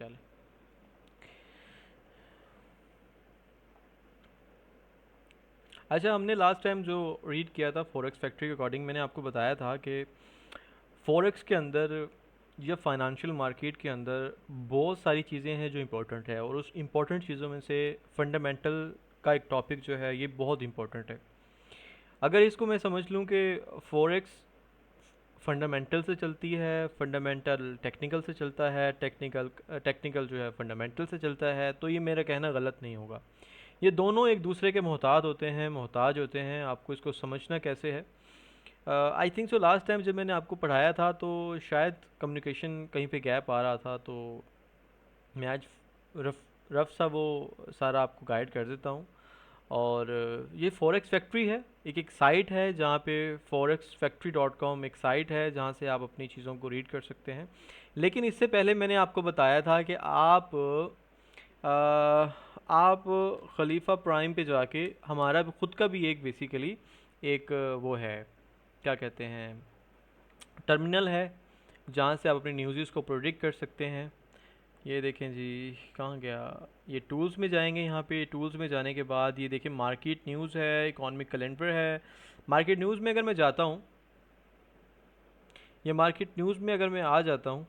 ख्याल है? अच्छा, हमने लास्ट टाइम जो रीड किया था फॉरेक्स फैक्ट्री के अकॉर्डिंग, मैंने आपको बताया था कि फॉरेक्स के अंदर या फाइनेंशियल मार्केट के अंदर बहुत सारी चीज़ें हैं जो इम्पोर्टेंट है, और उस इम्पोर्टेंट चीज़ों में से फंडामेंटल का एक टॉपिक जो है ये बहुत इम्पोर्टेंट है। अगर इसको मैं समझ लूँ कि फॉरेक्स फंडामेंटल से चलती है, फंडामेंटल टेक्निकल से चलता है, टेक्निकल टेक्निकल जो है फंडामेंटल से चलता है, तो ये मेरा कहना गलत नहीं होगा। ये दोनों एक दूसरे के मोहताज होते हैं। आपको इसको समझना कैसे है? I think so last time जब मैंने आपको पढ़ाया था तो शायद कम्युनिकेशन कहीं पे गैप आ रहा था, तो मैं आज रफ रफ सा वो सारा आपको गाइड कर देता हूँ। और ये फॉरेक्स फैक्ट्री है, एक साइट है जहाँ पे forexfactory.com एक साइट है जहाँ से आप अपनी चीज़ों को रीड कर सकते हैं। लेकिन इससे पहले मैंने आपको बताया था कि आप खलीफा प्राइम पे जाके, हमारा भी खुद का भी एक बेसिकली एक वो है, क्या कहते हैं, टर्मिनल है जहाँ से आप अपनी न्यूज़ को प्रोडिक्ट कर सकते हैं। ये देखें जी, कहाँ गया, ये टूल्स में जाएंगे। यहाँ पे टूल्स में जाने के बाद ये देखिए मार्केट न्यूज़ है, इकोनॉमिक कैलेंडर है। मार्केट न्यूज़ में अगर मैं जाता हूँ, ये मार्केट न्यूज़ में अगर मैं आ जाता हूँ,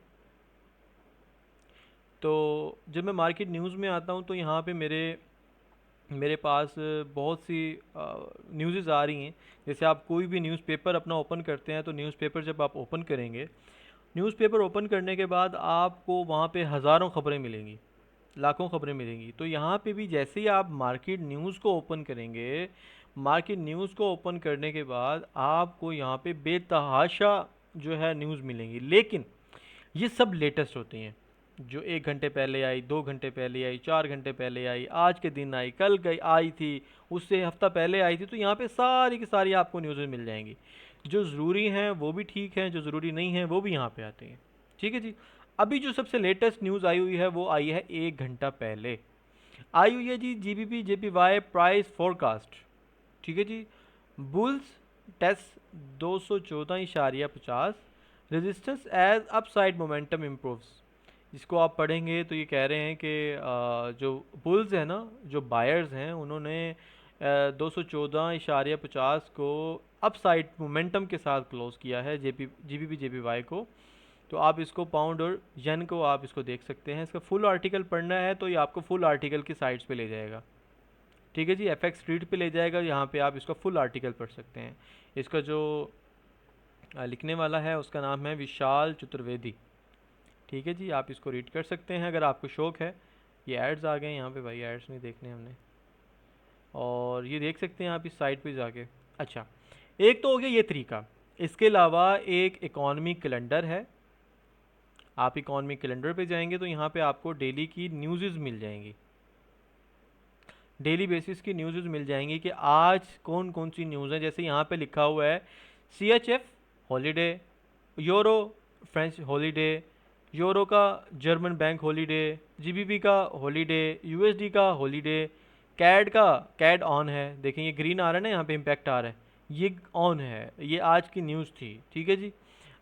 तो जब मैं मार्केट न्यूज़ में आता हूँ तो यहाँ पे मेरे मेरे पास बहुत सी न्यूज़ आ रही हैं। जैसे आप कोई भी न्यूज़पेपर अपना ओपन करते हैं, तो न्यूज़पेपर जब आप ओपन करेंगे, न्यूज़पेपर ओपन करने के बाद आपको वहाँ पे हज़ारों खबरें मिलेंगी, लाखों खबरें मिलेंगी। तो यहाँ पे भी जैसे ही आप मार्केट न्यूज़ को ओपन करेंगे, मार्केट न्यूज़ को ओपन करने के बाद आपको यहाँ पे बेतहाशा जो है न्यूज़ मिलेंगी। लेकिन ये सब लेटेस्ट होती हैं, जो 1 घंटे पहले आई, 2 घंटे पहले आई, 4 घंटे पहले आई, आज के दिन आई, कल गई आई थी, उससे हफ्ता पहले आई थी। तो यहाँ पे सारी की सारी आपको न्यूज़ें मिल जाएंगी। जो ज़रूरी हैं वो भी ठीक हैं, जो ज़रूरी नहीं हैं वो भी यहाँ पे आती हैं। ठीक है जी। अभी जो सबसे लेटेस्ट न्यूज़ आई हुई है वो आई है 1 घंटा पहले। आई हुई है जी, जीबीपी जेपीवाई प्राइस फोरकास्ट। ठीक है जी। Bulls test 214.50, resistance as upside momentum improves. इसको आप पढ़ेंगे तो ये कह रहे हैं कि जो बुल्स है ना, जो बायर्स हैं, उन्होंने 214.50 को अपसाइड मोमेंटम के साथ क्लोज किया है, जीबीपी जेपीवाई को। तो आप इसको पाउंड और येन को आप इसको देख सकते हैं। इसका फुल आर्टिकल पढ़ना है तो ये आपको फुल आर्टिकल की साइट्स पे ले जाएगा। ठीक है जी, एफएक्स रीड पे ले जाएगा, यहाँ पे आप इसका फुल आर्टिकल पढ़ सकते हैं। इसका जो लिखने वाला है उसका नाम है विशाल चतुर्वेदी। ठीक है जी, आप इसको रीड कर सकते हैं अगर आपको शौक़ है। ये एड्स आ गए यहाँ पे, भाई एड्स नहीं देखने हमने। और ये देख सकते हैं आप इस साइट पे जाके। अच्छा, एक तो हो गया ये तरीका। इसके अलावा एक इकॉनमी कैलेंडर है। आप इकॉनमी कैलेंडर पे जाएंगे तो यहाँ पे आपको डेली की न्यूज़ मिल जाएंगी, डेली बेसिस की न्यूज़ मिल जाएंगी कि आज कौन कौन सी न्यूज़ है। जैसे यहाँ पे लिखा हुआ है CHF holiday, euro French holiday, euro का जर्मन बैंक हॉलीडे, GBP का हॉलीडे, USD का हॉलीडे, कैड का कैड ऑन है। देखें ये ग्रीन आ रहा है ना, यहाँ पे इम्पैक्ट आ रहा है, ये ऑन है, ये आज की न्यूज़ थी। ठीक है जी।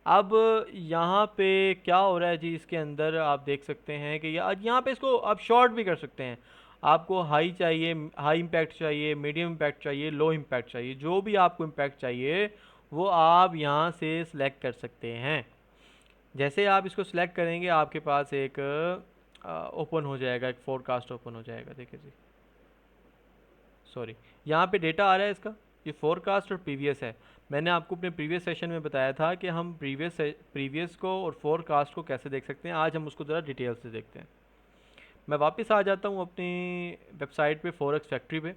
अब यहाँ पे क्या हो रहा है जी, इसके अंदर आप देख सकते हैं कि आज यहाँ पे इसको आप शॉर्ट भी कर सकते हैं। आपको हाई चाहिए, हाई इम्पैक्ट चाहिए, मीडियम इम्पैक्ट चाहिए, लो इम्पैक्ट चाहिए, जो भी आपको इम्पैक्ट चाहिए वो आप यहाँ से सिलेक्ट कर सकते हैं। जैसे आप इसको सिलेक्ट करेंगे आपके पास एक ओपन हो जाएगा, एक फोरकास्ट ओपन हो जाएगा। देखिए जी, सॉरी, यहाँ पे डेटा आ रहा है इसका, ये फोरकास्ट और प्रीवियस है। मैंने आपको अपने प्रीवियस सेशन में बताया था कि हम प्रीवियस को और फोरकास्ट को कैसे देख सकते हैं। आज हम उसको ज़रा डिटेल से देखते हैं। मैं वापस आ जाता हूँ अपनी वेबसाइट पे, फॉरेक्स फैक्ट्री पे।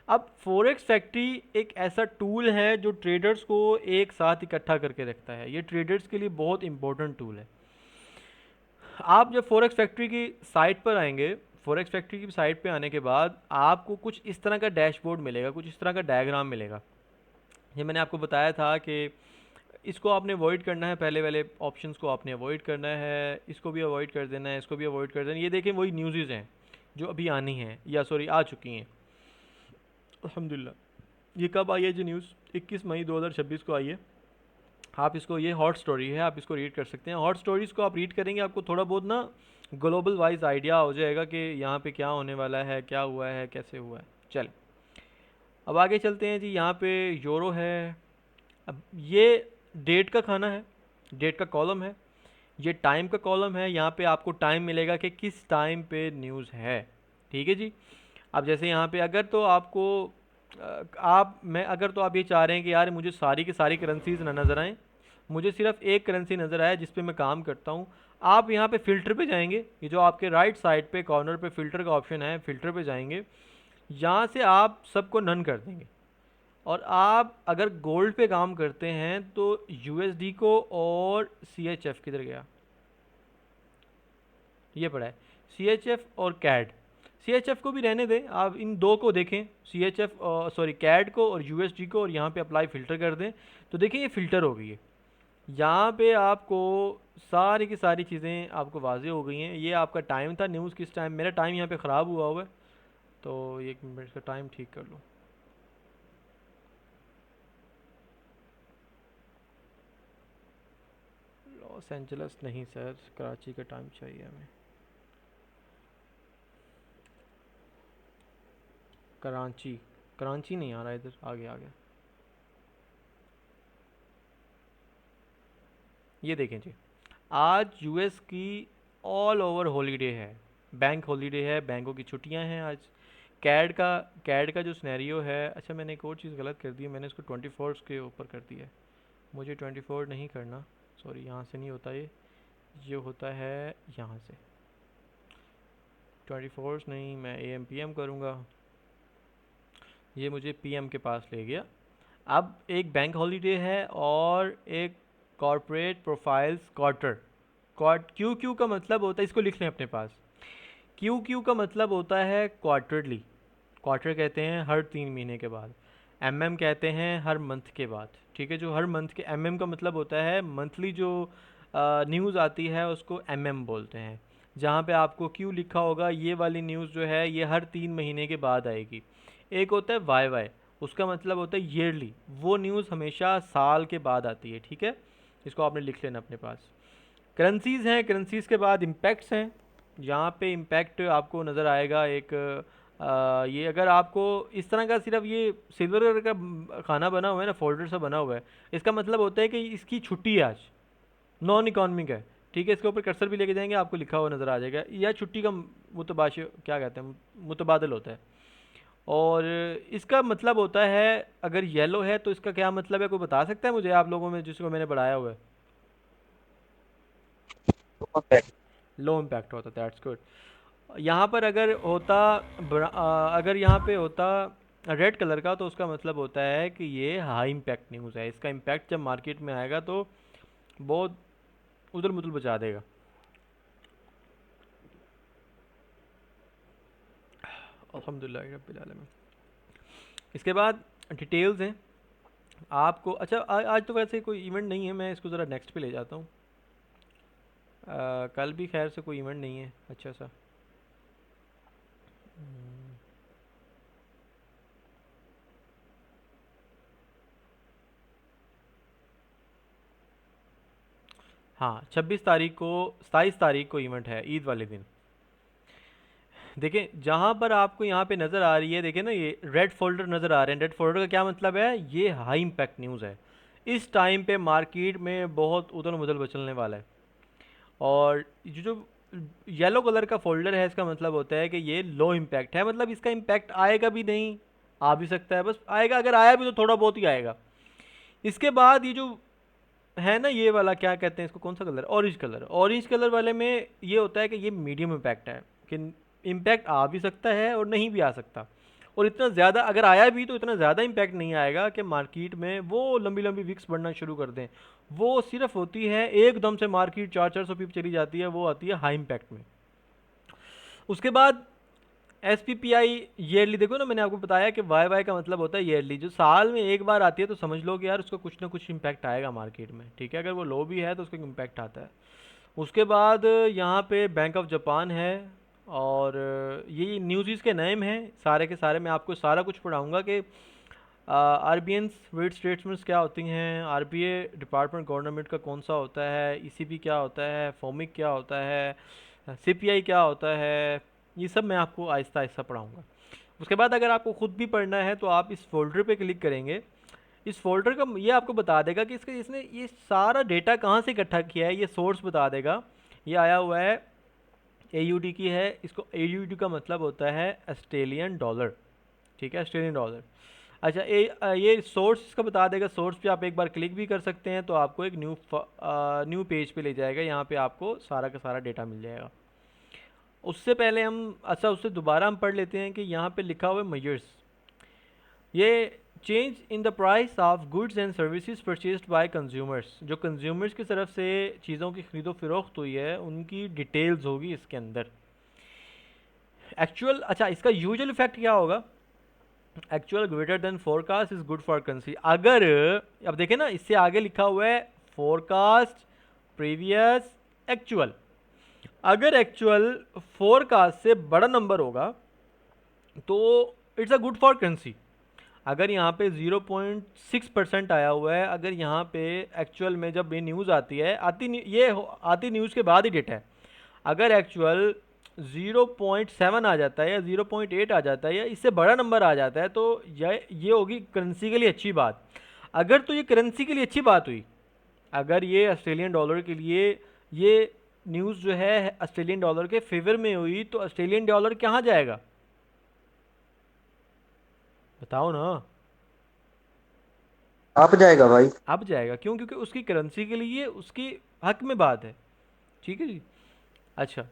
अब फॉरेक्स फैक्ट्री एक ऐसा टूल है जो ट्रेडर्स को एक साथ इकट्ठा करके रखता है। ये ट्रेडर्स के लिए बहुत इंपॉर्टेंट टूल है। आप जब फॉरेक्स फैक्ट्री की साइट पर आएंगे, फॉरेक्स फैक्ट्री की साइट पे आने के बाद आपको कुछ इस तरह का डैशबोर्ड मिलेगा, कुछ इस तरह का डायग्राम मिलेगा। ये मैंने आपको बताया था कि इसको आपने अवॉइड करना है, पहले वाले ऑप्शंस को आपने अवॉइड करना है, इसको भी अवॉइड कर देना है, इसको भी अवॉइड कर देना है। ये देखें वही न्यूज़ हैं जो अभी आनी हैं, या सॉरी आ चुकी हैं अल्हम्दुलिल्लाह। ये कब आई है जी न्यूज़? 21 मई 2026 को आई है। आप इसको, ये हॉट स्टोरी है, आप इसको रीड कर सकते हैं। हॉट स्टोरीज़ को आप रीड करेंगे आपको थोड़ा बहुत ना ग्लोबल वाइज आइडिया हो जाएगा कि यहाँ पे क्या होने वाला है, क्या हुआ है, कैसे हुआ है। चल, अब आगे चलते हैं जी। यहाँ पे यूरो है। अब ये डेट का खाना है, डेट का कॉलम है। ये टाइम का कॉलम है, यहाँ पे आपको टाइम मिलेगा कि किस टाइम पे न्यूज़ है। ठीक है जी। अब जैसे यहाँ पे अगर तो आपको आप मैं अगर तो आप ये चाह रहे हैं कि यार मुझे सारी की सारी करेंसीज ना नज़र आएँ, मुझे सिर्फ एक करेंसी नज़र आए जिस पे मैं काम करता हूँ, आप यहाँ पे फ़िल्टर पे जाएंगे। ये जो आपके राइट साइड पे कॉर्नर पे फ़िल्टर का ऑप्शन है, फ़िल्टर पे जाएंगे। यहाँ से आप सबको नन कर देंगे। और आप अगर गोल्ड पे काम करते हैं तो यूएसडी को और सीएचएफ किधर गया, ये पड़ा है, सीएचएफ और कैड। सीएचएफ को भी रहने दें, आप इन दो को देखें, सीएचएफ सॉरी कैड को और यूएसडी को, और यहाँ पे अप्लाई फ़िल्टर कर दें। तो देखिए ये फ़िल्टर हो गई है। यहाँ पे आपको सारी की सारी चीज़ें आपको वाज़े हो गई हैं। ये आपका टाइम था, न्यूज़ किस टाइम, मेरा टाइम यहाँ पे ख़राब हुआ है, तो एक मिनट का टाइम ठीक कर लो। लॉस एंजल्स नहीं सर, कराची का टाइम चाहिए हमें। कराची, कराची नहीं आ रहा इधर, आगे आ गया। ये देखें जी, आज यूएस की ऑल ओवर हॉलीडे है, बैंक हॉलीडे है, बैंकों की छुट्टियां हैं आज। कैड का कैड का जो सिनेरियो है, अच्छा मैंने एक और चीज़ गलत कर दी है, मैंने इसको 24 के ऊपर कर दिया है। मुझे 24 नहीं करना, सॉरी, यहाँ से नहीं होता ये होता है यहाँ से। 24 नहीं, मैं एम पी एम करूँगा। ये मुझे पीएम के पास ले गया। अब एक बैंक हॉलीडे है और एक corporate profiles quarter. Q Q का मतलब होता है, इसको लिख लें अपने पास, क्यू क्यू का मतलब होता है क्वार्टरली। क्वार्टर कहते हैं हर 3 महीने के बाद। एम एम कहते हैं हर मंथ के बाद। ठीक है, जो हर मंथ के, एम एम का मतलब होता है मंथली जो न्यूज़ आती है उसको एम एम बोलते हैं। जहाँ पे आपको क्यू लिखा होगा, ये वाली न्यूज़ जो है ये हर 3 महीने के बाद आएगी। एक होता है वाई वाई, उसका मतलब होता है ईयरली, वो न्यूज़ हमेशा साल के बाद आती है। ठीक है, इसको आपने लिख लेना अपने पास। करेंसीज़ हैं, करेंसीज़ के बाद इम्पैक्ट्स हैं। यहाँ पे इम्पैक्ट आपको नज़र आएगा एक ये अगर आपको इस तरह का सिर्फ ये सिल्वर कलर का खाना बना हुआ है ना, फोल्डर सा बना हुआ है, इसका मतलब होता है कि इसकी छुट्टी है आज, नॉन इकॉनमिक है। ठीक है, इसके ऊपर कर्सर भी लेके जाएंगे, आपको लिखा हुआ नज़र आ जाएगा, या छुट्टी का मुतबाश क्या कहते हैं, मुतबादल होता है। और इसका मतलब होता है, अगर येलो है तो इसका क्या मतलब है, कोई बता सकता है मुझे आप लोगों में जिसको मैंने बढ़ाया हुआ है? लो इम्पैक्ट होता, दैट्स गुड। यहाँ पर अगर होता अगर यहाँ पे होता रेड कलर का, तो उसका मतलब होता है कि ये हाई इम्पैक्ट न्यूज़ है, इसका इम्पैक्ट जब मार्केट में आएगा तो बहुत उधल मुधल बचा देगा। अल्हम्दुलिल्लाह रब्बिल आलमीन। इसके बाद डिटेल्स हैं आपको। अच्छा आज तो वैसे कोई इवेंट नहीं है, मैं इसको ज़रा नेक्स्ट पे ले जाता हूँ। कल भी खैर से कोई इवेंट नहीं है अच्छा सा। हम्म, हाँ, 26 तारीख को, 27 तारीख को इवेंट है, ईद वाले दिन। देखें जहाँ पर आपको यहाँ पे नज़र आ रही है, देखें ना, ये रेड फोल्डर नज़र आ रहे हैं। रेड फोल्डर का क्या मतलब है, ये हाई इम्पैक्ट न्यूज़ है। इस टाइम पे मार्केट में बहुत उथल मुथल मचलने वाला है। और ये जो येलो कलर का फोल्डर है, इसका मतलब होता है कि ये लो इम्पैक्ट है, मतलब इसका इम्पैक्ट आएगा भी नहीं, आ भी सकता है, बस आएगा, अगर आया भी तो थोड़ा बहुत ही आएगा। इसके बाद ये जो है ना, ये वाला क्या कहते हैं इसको, कौन सा colour, orange colour, orange colour वाले में ये होता है कि ये मीडियम इम्पैक्ट है, कि इम्पैक्ट आ भी सकता है और नहीं भी आ सकता। और इतना ज़्यादा अगर आया भी तो इतना ज़्यादा इम्पैक्ट नहीं आएगा कि मार्केट में वो लंबी लंबी विक्स बढ़ना शुरू कर दें। वो सिर्फ होती है एकदम से मार्केट 400-400 पिप चली जाती है, वो आती है हाई इम्पैक्ट में। उसके बाद S P P I yearly, देखो ना मैंने आपको बताया कि वाई वाई का मतलब होता है ईयरली, जो साल में एक बार आती है, तो समझ लो कि यार उसका कुछ ना कुछ इम्पैक्ट आएगा मार्केट में। ठीक है, अगर वो लो भी है तो उसका इम्पैक्ट आता है। उसके बाद यहाँ पे बैंक ऑफ जापान है। और ये न्यूज़ के नेम हैं सारे के सारे, मैं आपको सारा कुछ पढ़ाऊँगा कि R B N wait statements क्या होती हैं, R B A department government का कौन सा होता है, ई सी बी क्या होता है, फोमिक क्या होता है, सीपीआई क्या होता है, ये सब मैं आपको आहिस्ता आहिस्ता पढ़ाऊँगा। उसके बाद अगर आपको खुद भी पढ़ना है तो आप इस फ़ोल्डर पे क्लिक करेंगे। इस फ़ोल्डर का ये आपको बता देगा कि इसने ये सारा डेटा कहाँ से इकट्ठा किया है, ये सोर्स बता देगा। ये आया हुआ है एयूडी की है, इसको एयूडी का मतलब होता है ऑस्ट्रेलियन डॉलर, ठीक है, ऑस्ट्रेलियन डॉलर। अच्छा, ये सोर्स इसका बता देगा। सोर्स पे आप एक बार क्लिक भी कर सकते हैं तो आपको एक न्यू पेज पे ले जाएगा, यहाँ पे आपको सारा का सारा डेटा मिल जाएगा। उससे पहले हम, अच्छा उससे दोबारा हम पढ़ लेते हैं कि यहाँ पे लिखा हुआ है मेजर्स। ये change in the price of goods and services purchased bye consumers, जो कंज्यूमर्स की तरफ से चीज़ों की खरीदो फरोख्त हुई है उनकी डिटेल्स होगी इसके अंदर। एक्चुअल, अच्छा इसका यूजुअल इफेक्ट क्या होगा, actual greater than forecast is good for currency. अगर, अब देखें ना, इससे आगे लिखा हुआ है फोरकास्ट, प्रीवियस, एक्चुअल। अगर एक्चुअल फोरकास्ट से बड़ा नंबर होगा तो it's a good for currency. अगर यहाँ पे 0.6% आया हुआ है, अगर यहाँ पे एक्चुअल में जब ये न्यूज़ आती है, आती न्यूज़ के बाद ही डेटा है। अगर एक्चुअल 0.7 आ जाता है या 0.8 आ जाता है या इससे बड़ा नंबर आ जाता है तो ये होगी करेंसी के लिए अच्छी बात। अगर तो ये करेंसी के लिए अच्छी बात हुई, अगर ये ऑस्ट्रेलियन डॉलर के लिए ये न्यूज़ जो है ऑस्ट्रेलियन डॉलर के फेवर में हुई तो ऑस्ट्रेलियन डॉलर कहाँ जाएगा, बताओ ना। आप जाएगा भाई। अब जाएगा, क्यों? क्योंकि उसकी करेंसी के लिए उसकी हक में बात है, ठीक है जी। अच्छा,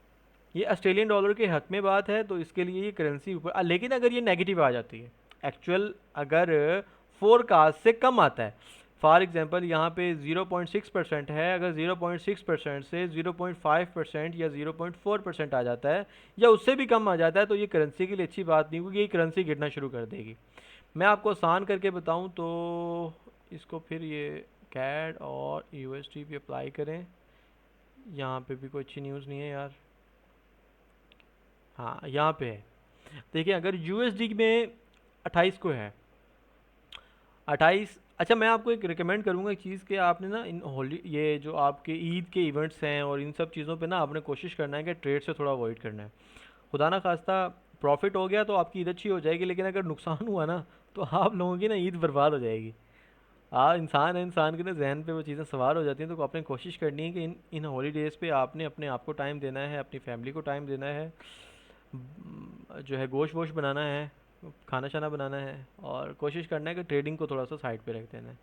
ये ऑस्ट्रेलियन डॉलर के हक में बात है तो इसके लिए ये करेंसी ऊपर लेकिन अगर ये नेगेटिव आ जाती है, एक्चुअल अगर फोरकास्ट से कम आता है, फॉर एग्जांपल यहाँ पे 0.6% है, अगर 0.6% से 0.5% या 0.4% आ जाता है या उससे भी कम आ जाता है तो ये करेंसी के लिए अच्छी बात नहीं, क्योंकि ये करेंसी गिरना शुरू कर देगी। मैं आपको आसान करके बताऊं तो इसको फिर ये कैड और यूएसडी पे अप्लाई करें। यहाँ पे भी कोई अच्छी न्यूज़ नहीं है यार। हाँ यहाँ पे है, देखिए अगर यूएसडी में 28 को है, 28। अच्छा मैं आपको एक रिकमेंड करूँगा एक चीज़ कि आपने ना इन होली ये जो आपके ईद के इवेंट्स हैं और इन सब चीज़ों पे ना आपने कोशिश करना है कि ट्रेड से थोड़ा अवॉइड करना है। खुदा ना खास्ता प्रॉफिट हो गया तो आपकी ईद अच्छी हो जाएगी, लेकिन अगर नुकसान हुआ ना तो आप लोगों की ना ईद बर्बाद हो जाएगी। इंसान है, इंसान के ना जहन पे वो चीज़ें सवार हो जाती हैं, तो आपने कोशिश करनी है कि इन इन हॉलीडेज़ पे आपने अपने आप को टाइम देना है, अपनी फैमिली को टाइम देना है, जो है गोश्त वोश्त बनाना है, खाना शाना बनाना है, और कोशिश करना है कि ट्रेडिंग को थोड़ा सा साइड पे रख देना है।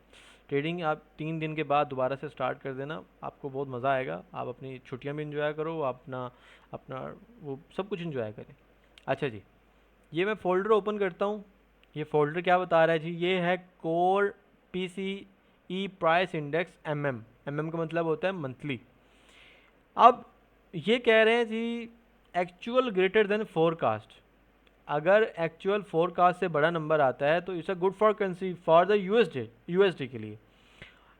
ट्रेडिंग आप 3 दिन के बाद दोबारा से स्टार्ट कर देना, आपको बहुत मज़ा आएगा, आप अपनी छुट्टियाँ भी इंजॉय करो, अपना अपना वो सब कुछ इंजॉय करें। अच्छा जी, ये मैं फ़ोल्डर ओपन करता हूँ। ये फ़ोल्डर क्या बता रहा है जी, ये है कोर पी सी ई प्राइस इंडेक्स एम एम का मतलब होता है मंथली। अब ये कह रहे हैं जी एक्चुअल ग्रेटर देन फोरकास्ट, अगर एक्चुअल फोरकास्ट से बड़ा नंबर आता है तो it's a good for currency for the USD के लिए।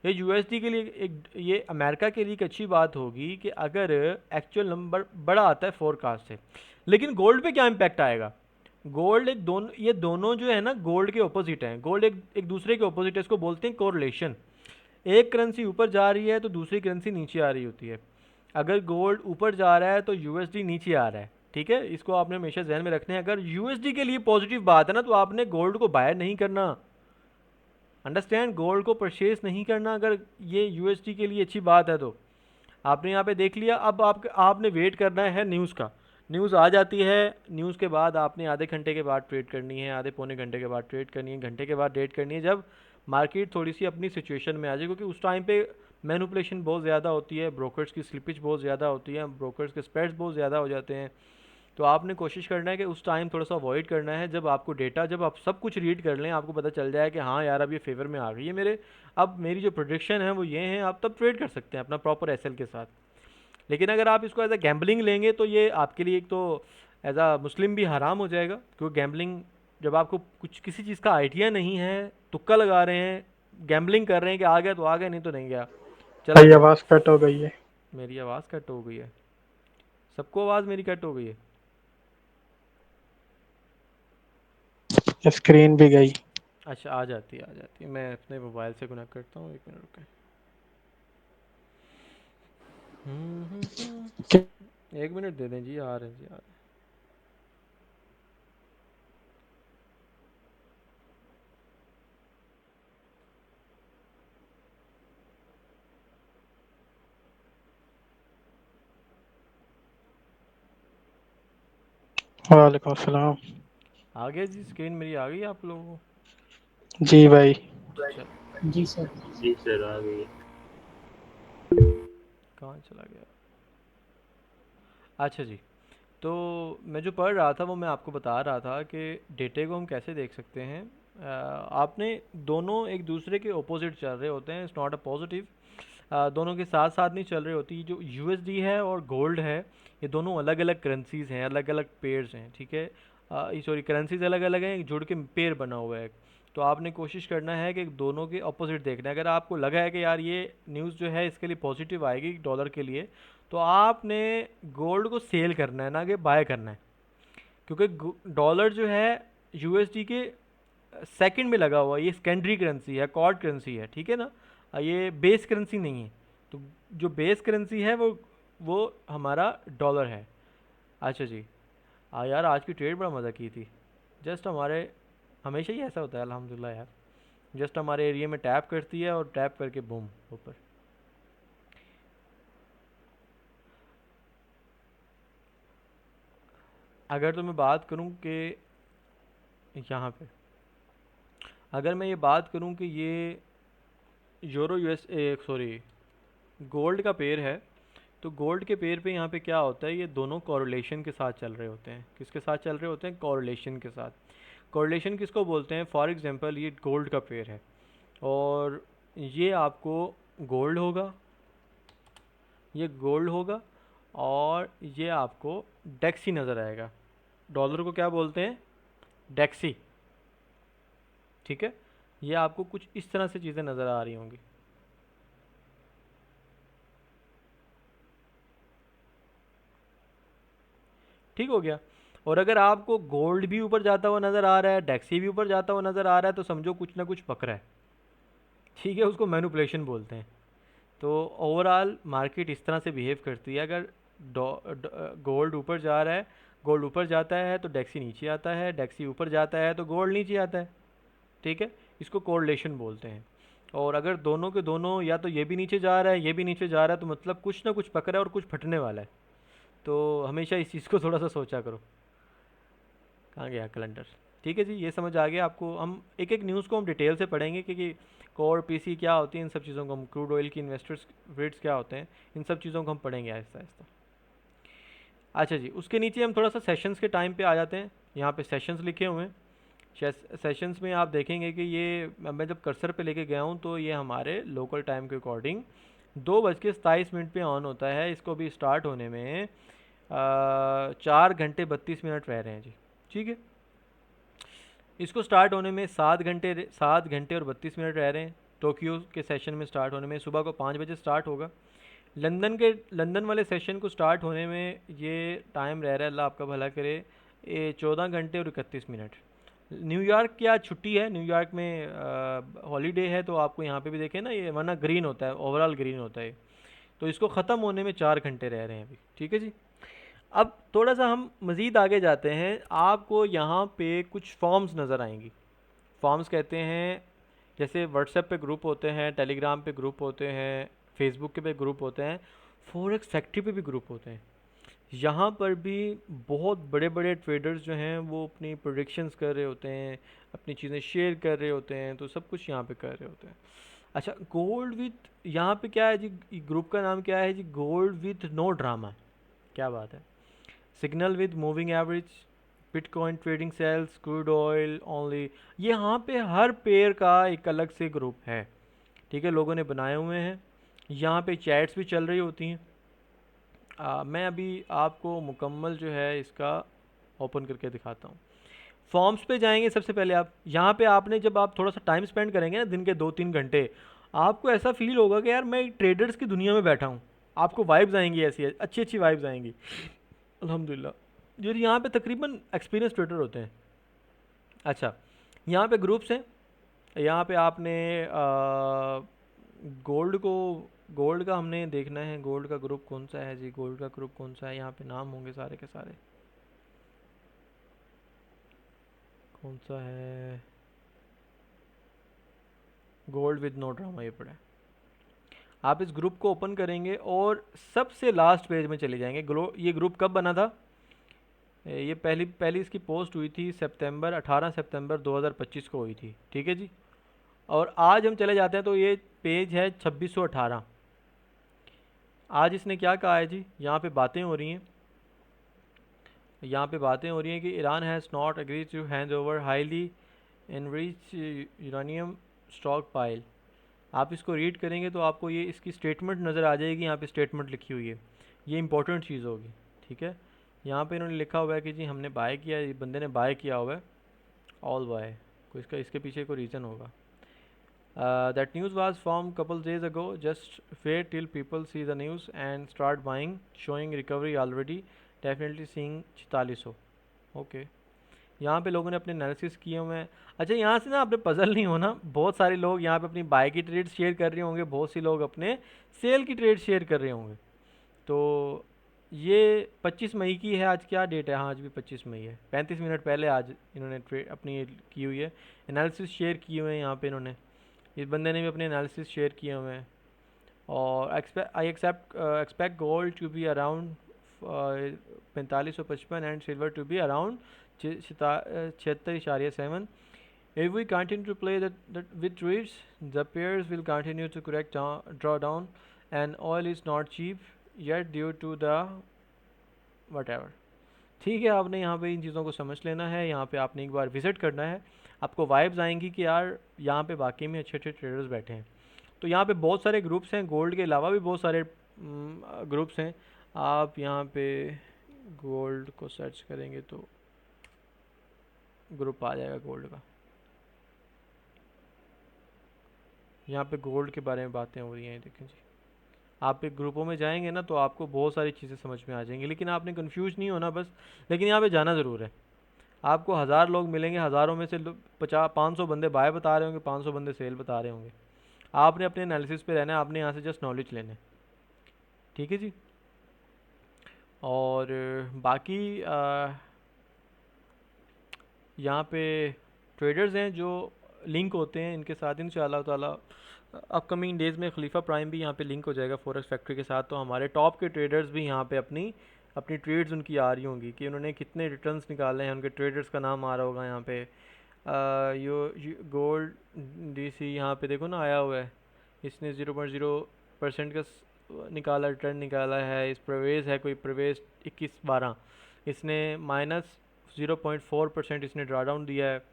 ये यूएसडी के लिए एक, ये अमेरिका के लिए एक अच्छी बात होगी कि अगर एक्चुअल नंबर बड़ा आता है फोरकास्ट से। लेकिन गोल्ड पे क्या इम्पैक्ट आएगा, गोल्ड एक दोनों, ये दोनों जो है ना गोल्ड के ऑपोजिट हैं, गोल्ड एक एक दूसरे के ऑपोजिट है, इसको बोलते हैं कोरिलेशन। एक करेंसी ऊपर जा रही है तो दूसरी करेंसी नीचे आ रही होती है। अगर गोल्ड ऊपर जा रहा है तो यूएसडी नीचे आ रहा है, ठीक है, इसको आपने हमेशा जहन में रखना है। अगर यूएसडी के लिए पॉजिटिव बात है ना तो आपने गोल्ड को बाय नहीं करना, अंडरस्टैंड, गोल्ड को परचेज नहीं करना अगर ये यूएसडी के लिए अच्छी बात है तो। आपने यहाँ पे देख लिया, अब आपने वेट करना है न्यूज़ का। न्यूज़ आ जाती है, न्यूज़ के बाद आपने आधे घंटे के बाद ट्रेड करनी है, आधे पौने घंटे के बाद ट्रेड करनी है, घंटे के बाद ट्रेड करनी है, जब मार्केट थोड़ी सी अपनी सिचुएशन में आ जाए, क्योंकि उस टाइम पे मैनुपुलेशन बहुत ज़्यादा होती है, ब्रोकर्स की स्लिपेज बहुत ज़्यादा होती है, ब्रोकर्स के स्प्रेड्स बहुत ज़्यादा हो जाते हैं। तो आपने कोशिश करना है कि उस टाइम थोड़ा सा अवॉइड करना है, जब आपको डेटा, जब आप सब कुछ रीड कर लें, आपको पता चल जाए कि हाँ यार अब ये फेवर में आ गई है मेरे, अब मेरी जो प्रोडिक्शन है वो ये है, आप तब ट्रेड कर सकते हैं अपना प्रॉपर एसएल के साथ। लेकिन अगर आप इसको एज अ गैम्बलिंग लेंगे तो ये आपके लिए एक तो एज अ मुस्लिम भी हराम हो जाएगा, क्योंकि गैम्बलिंग, जब आपको कुछ किसी चीज़ का आइडिया नहीं है, तुक्का लगा रहे हैं, गैम्बलिंग कर रहे हैं कि आ गया तो आ गया, नहीं तो नहीं गया, चला भाई गया। आवाज़ कट हो गई है। मेरी आवाज़ कट हो गई है, सबको आवाज़ मेरी कट हो गई है। स्क्रीन भी गई। अच्छा, आ जाती है, आ जाती है, मैं अपने मोबाइल से कनेक्ट करता हूँ, 1 मिनट रुकें। हम्म, हम्म, हम्म। एक मिनट दे दें जी, आ रहे हैं जी, आ रहे वालेकुम अस्सलाम। हैं। आ गया जी, स्क्रीन मेरी आ गई आप लोगों को? जी भाई। चलो, जी सर। जी सर आ गई। कहाँ चला गया? अच्छा जी, तो मैं जो पढ़ रहा था वो मैं आपको बता रहा था कि डेटे को हम कैसे देख सकते हैं। आपने दोनों एक दूसरे के ऑपोजिट चल रहे होते हैं, इट्स नॉट अ पॉजिटिव। दोनों के साथ साथ नहीं चल रही होती। जो यूएसडी है और गोल्ड है, ये दोनों अलग अलग करेंसीज हैं, अलग अलग पेयर्स हैं, ठीक है। सॉरी, करेंसीज अलग अलग हैं, जुड़ के पेयर बना हुआ है। तो आपने कोशिश करना है कि दोनों के अपोजिट देखना है। अगर आपको लगा है कि यार ये न्यूज़ जो है इसके लिए पॉजिटिव आएगी डॉलर के लिए, तो आपने गोल्ड को सेल करना है, ना कि बाय करना है। क्योंकि डॉलर जो है यूएसडी के सेकंड में लगा हुआ है, ये सेकेंडरी करेंसी है, कॉर्ड करेंसी है, ठीक है ना। ये बेस करेंसी नहीं है। तो जो बेस करेंसी है वो हमारा डॉलर है। अच्छा जी। यार आज की ट्रेड बड़ा मज़ा की थी। जस्ट हमारे हमेशा ही ऐसा होता है अल्हम्दुलिल्लाह यार। जस्ट हमारे एरिया में टैप करती है और टैप करके बूम ऊपर। अगर तो मैं बात करूं कि यहाँ पे, अगर मैं ये बात करूं कि ये यूरो यूएस सॉरी गोल्ड का पेयर है, तो गोल्ड के पेयर पे यहाँ पे क्या होता है, ये दोनों कोरिलेशन के साथ चल रहे होते हैं। किसके साथ चल रहे होते हैं? कोरिलेशन के साथ। कोरिलेशन किसको बोलते हैं? फॉर एग्जांपल ये गोल्ड का पेयर है और ये आपको गोल्ड होगा, ये गोल्ड होगा, और ये आपको डेक्सी नज़र आएगा। डॉलर को क्या बोलते हैं? डेक्सी, ठीक है। ये आपको कुछ इस तरह से चीज़ें नज़र आ रही होंगी। ठीक हो गया। और अगर आपको गोल्ड भी ऊपर जाता हुआ नज़र आ रहा है, डेक्सी भी ऊपर जाता हुआ नज़र आ रहा है, तो समझो कुछ ना कुछ पकड़ा है, ठीक है। उसको मैनिपुलेशन बोलते हैं। तो ओवरऑल मार्केट इस तरह से बिहेव करती है। अगर गोल्ड ऊपर जा रहा है, गोल्ड ऊपर जाता है तो डेक्सी नीचे आता है, डेक्सी ऊपर जाता है तो गोल्ड नीचे आता है, ठीक है। इसको कोरिलेशन बोलते हैं। और अगर दोनों के दोनों, या तो ये भी नीचे जा रहा है ये भी नीचे जा रहा है, तो मतलब कुछ ना कुछ पकड़ा है और कुछ फटने वाला है। तो हमेशा इस चीज़ को थोड़ा सा सोचा करो। कहाँ गया कैलेंडर? ठीक है जी, ये समझ आ गया आपको। हम एक एक न्यूज़ को हम डिटेल से पढ़ेंगे कि कोर पीसी क्या होती है, इन सब चीज़ों को हम, क्रूड ऑयल की इन्वेस्टर्स रेट्स क्या होते हैं, इन सब चीज़ों को हम पढ़ेंगे आहिस्ता आहिस्ता। अच्छा जी, उसके नीचे हम थोड़ा सा सेशंस के टाइम पे आ जाते हैं। यहाँ पे सेशंस लिखे हुए हैं। सेशंस में आप देखेंगे कि ये मैं जब कर्सर पे लेके गया हूँ तो ये हमारे लोकल टाइम के अकॉर्डिंग 2:27 पे ऑन होता है। इसको भी स्टार्ट होने में 4 घंटे 32 मिनट रह रहे हैं जी, ठीक है। इसको स्टार्ट होने में 7 घंटे और 32 मिनट रह रहे हैं। टोक्यो के सेशन में स्टार्ट होने में सुबह को 5 बजे स्टार्ट होगा। लंदन वाले सेशन को स्टार्ट होने में ये टाइम रह रहा है, अल्लाह आपका भला करे, ये 14 घंटे और 31 मिनट। न्यूयॉर्क की आज छुट्टी है, न्यूयॉर्क में हॉलीडे है, तो आपको यहाँ पे भी देखें ना, ये वरना ग्रीन होता है, ओवरऑल ग्रीन होता है। तो इसको ख़त्म होने में 4 घंटे रह रहे हैं अभी, ठीक है जी। अब थोड़ा सा हम मज़ीद आगे जाते हैं। आपको यहाँ पे कुछ फॉर्म्स नज़र आएंगी। फॉर्म्स कहते हैं, जैसे व्हाट्सएप पे ग्रुप होते हैं, टेलीग्राम पे ग्रुप होते हैं, फेसबुक के पे ग्रुप होते हैं, फॉरेक्स फैक्ट्री पे भी ग्रुप होते हैं। यहाँ पर भी बहुत बड़े बड़े ट्रेडर्स जो हैं वो अपनी प्रोडिक्शंस कर रहे होते हैं, अपनी चीज़ें शेयर कर रहे होते हैं, तो सब कुछ यहाँ पे कर रहे होते हैं। अच्छा, गोल्ड विथ, यहाँ पे क्या है जी, ग्रुप का नाम क्या है जी? Gold with no drama. क्या बात है। Signal with moving average, bitcoin trading sales, crude oil only. ये यहाँ पे हर पेयर का एक अलग से ग्रुप है, ठीक है, लोगों ने बनाए हुए हैं। यहाँ पे चैट्स भी चल रही होती हैं। मैं अभी आपको मुकम्मल जो है इसका ओपन करके दिखाता हूँ। फॉर्म्स पे जाएंगे सबसे पहले आप। यहाँ पे आपने, जब आप थोड़ा सा टाइम स्पेंड करेंगे ना, दिन के 2-3 घंटे, आपको ऐसा फील होगा कि यार मैं ट्रेडर्स की दुनिया में बैठा हूँ। आपको वाइब्स आएंगी, ऐसी अच्छी अच्छी वाइब्स आएंगी अल्हम्दुलिल्लाह। जो यहाँ पे तकरीबन एक्सपीरियंस ट्रेडर होते हैं। अच्छा, यहाँ पे ग्रुप्स हैं। यहाँ पे आपने गोल्ड को गोल्ड का हमने देखना है, गोल्ड का ग्रुप कौन सा है जी, गोल्ड का ग्रुप कौन सा है, यहाँ पे नाम होंगे सारे के सारे, कौन सा है, गोल्ड विद नो ड्रामा ये पड़ा है। आप इस ग्रुप को ओपन करेंगे और सबसे लास्ट पेज में चले जाएंगे। ये ग्रुप कब बना था, ये पहली पहली इसकी पोस्ट हुई थी 18 सितंबर 2025 को हुई थी, ठीक है जी। और आज हम चले जाते हैं तो ये पेज है 2618। आज इसने क्या कहा है जी, यहाँ पे बातें हो रही हैं, यहाँ पे बातें हो रही हैं कि Iran has not agree to hand over highly enrich uranium stockpile. आप इसको रीड करेंगे तो आपको ये इसकी स्टेटमेंट नज़र आ जाएगी, यहाँ पे स्टेटमेंट लिखी हुई है, ये इंपॉर्टेंट चीज़ होगी, ठीक है। यहाँ पे इन्होंने लिखा हुआ है कि जी हमने बाय किया है, ये बंदे ने बाय किया हुआ है, ऑल बाय, कोई इसका इसके पीछे कोई रीज़न होगा। That news was from couple days ago. Just wait till people see the news and start buying, showing recovery already. Definitely seeing 4600. Okay, यहाँ पे लोगों ने अपने एनालिसिस किए हुए हैं। अच्छा, यहाँ से ना आपने पजल नहीं होना, बहुत सारे लोग यहाँ पे अपनी बाय की ट्रेड शेयर कर रहे होंगे, बहुत सी लोग अपने सेल की ट्रेड शेयर कर रहे होंगे। तो ये 25 मई की है, आज क्या डेट है, हाँ आज भी 25 मई है, 35 मिनट पहले आज इन्होंने ट्रेड अपनी की हुई है, एनालिसिस शेयर किए हुए हैं यहाँ पे इन्होंने, इस बंदे ने भी अपने एनालिसिस शेयर किए हुए हैं। और I expect gold to be around 4555 and silver to be around 76.7। If we continue to play that with trades, the pairs will continue to correct draw down, and oil is not cheap yet due to the whatever। ठीक है, आपने यहाँ पे इन चीज़ों को समझ लेना है, यहाँ पे आपने एक बार विज़िट करना है, आपको वाइब्स आएंगी कि यार यहाँ पे वाकई में अच्छे अच्छे ट्रेडर्स बैठे हैं। तो यहाँ पे बहुत सारे ग्रुप्स हैं, गोल्ड के अलावा भी बहुत सारे ग्रुप्स हैं। आप यहाँ पे गोल्ड को सर्च करेंगे तो ग्रुप आ जाएगा गोल्ड का, यहाँ पे गोल्ड के बारे में बातें हो रही हैं, देखें जी। आप एक ग्रुपों में जाएंगे ना तो आपको बहुत सारी चीज़ें समझ में आ जाएंगी, लेकिन आपने कंफ्यूज नहीं होना बस, लेकिन यहाँ पे जाना ज़रूर है। आपको 1000 लोग मिलेंगे, हज़ारों में से 500 बंदे बाय बता रहे होंगे, 500 बंदे सेल बता रहे होंगे। आपने अपने एनालिसिस पे रहना है, आपने यहाँ से जस्ट नॉलेज लेना है, ठीक है जी। और बाकी यहाँ पे ट्रेडर्स हैं जो लिंक होते हैं इनके साथ, इंशाल्लाह ताला अपकमिंग डेज़ में खलीफा प्राइम भी यहाँ पे लिंक हो जाएगा फॉरेक्स फैक्ट्री के साथ। तो हमारे टॉप के ट्रेडर्स भी यहाँ पे अपनी अपनी ट्रेड्स उनकी आ रही होंगी कि उन्होंने कितने रिटर्न्स निकाले हैं, उनके ट्रेडर्स का नाम आ रहा होगा यहाँ पे। गोल्ड डीसी यहाँ पे देखो ना आया हुआ है, इसने 0.0% का निकाला, रिटर्न निकाला है। इस प्रवेश है कोई प्रवेश 2112, इसने -0.4% इसने ड्रा डाउन दिया है।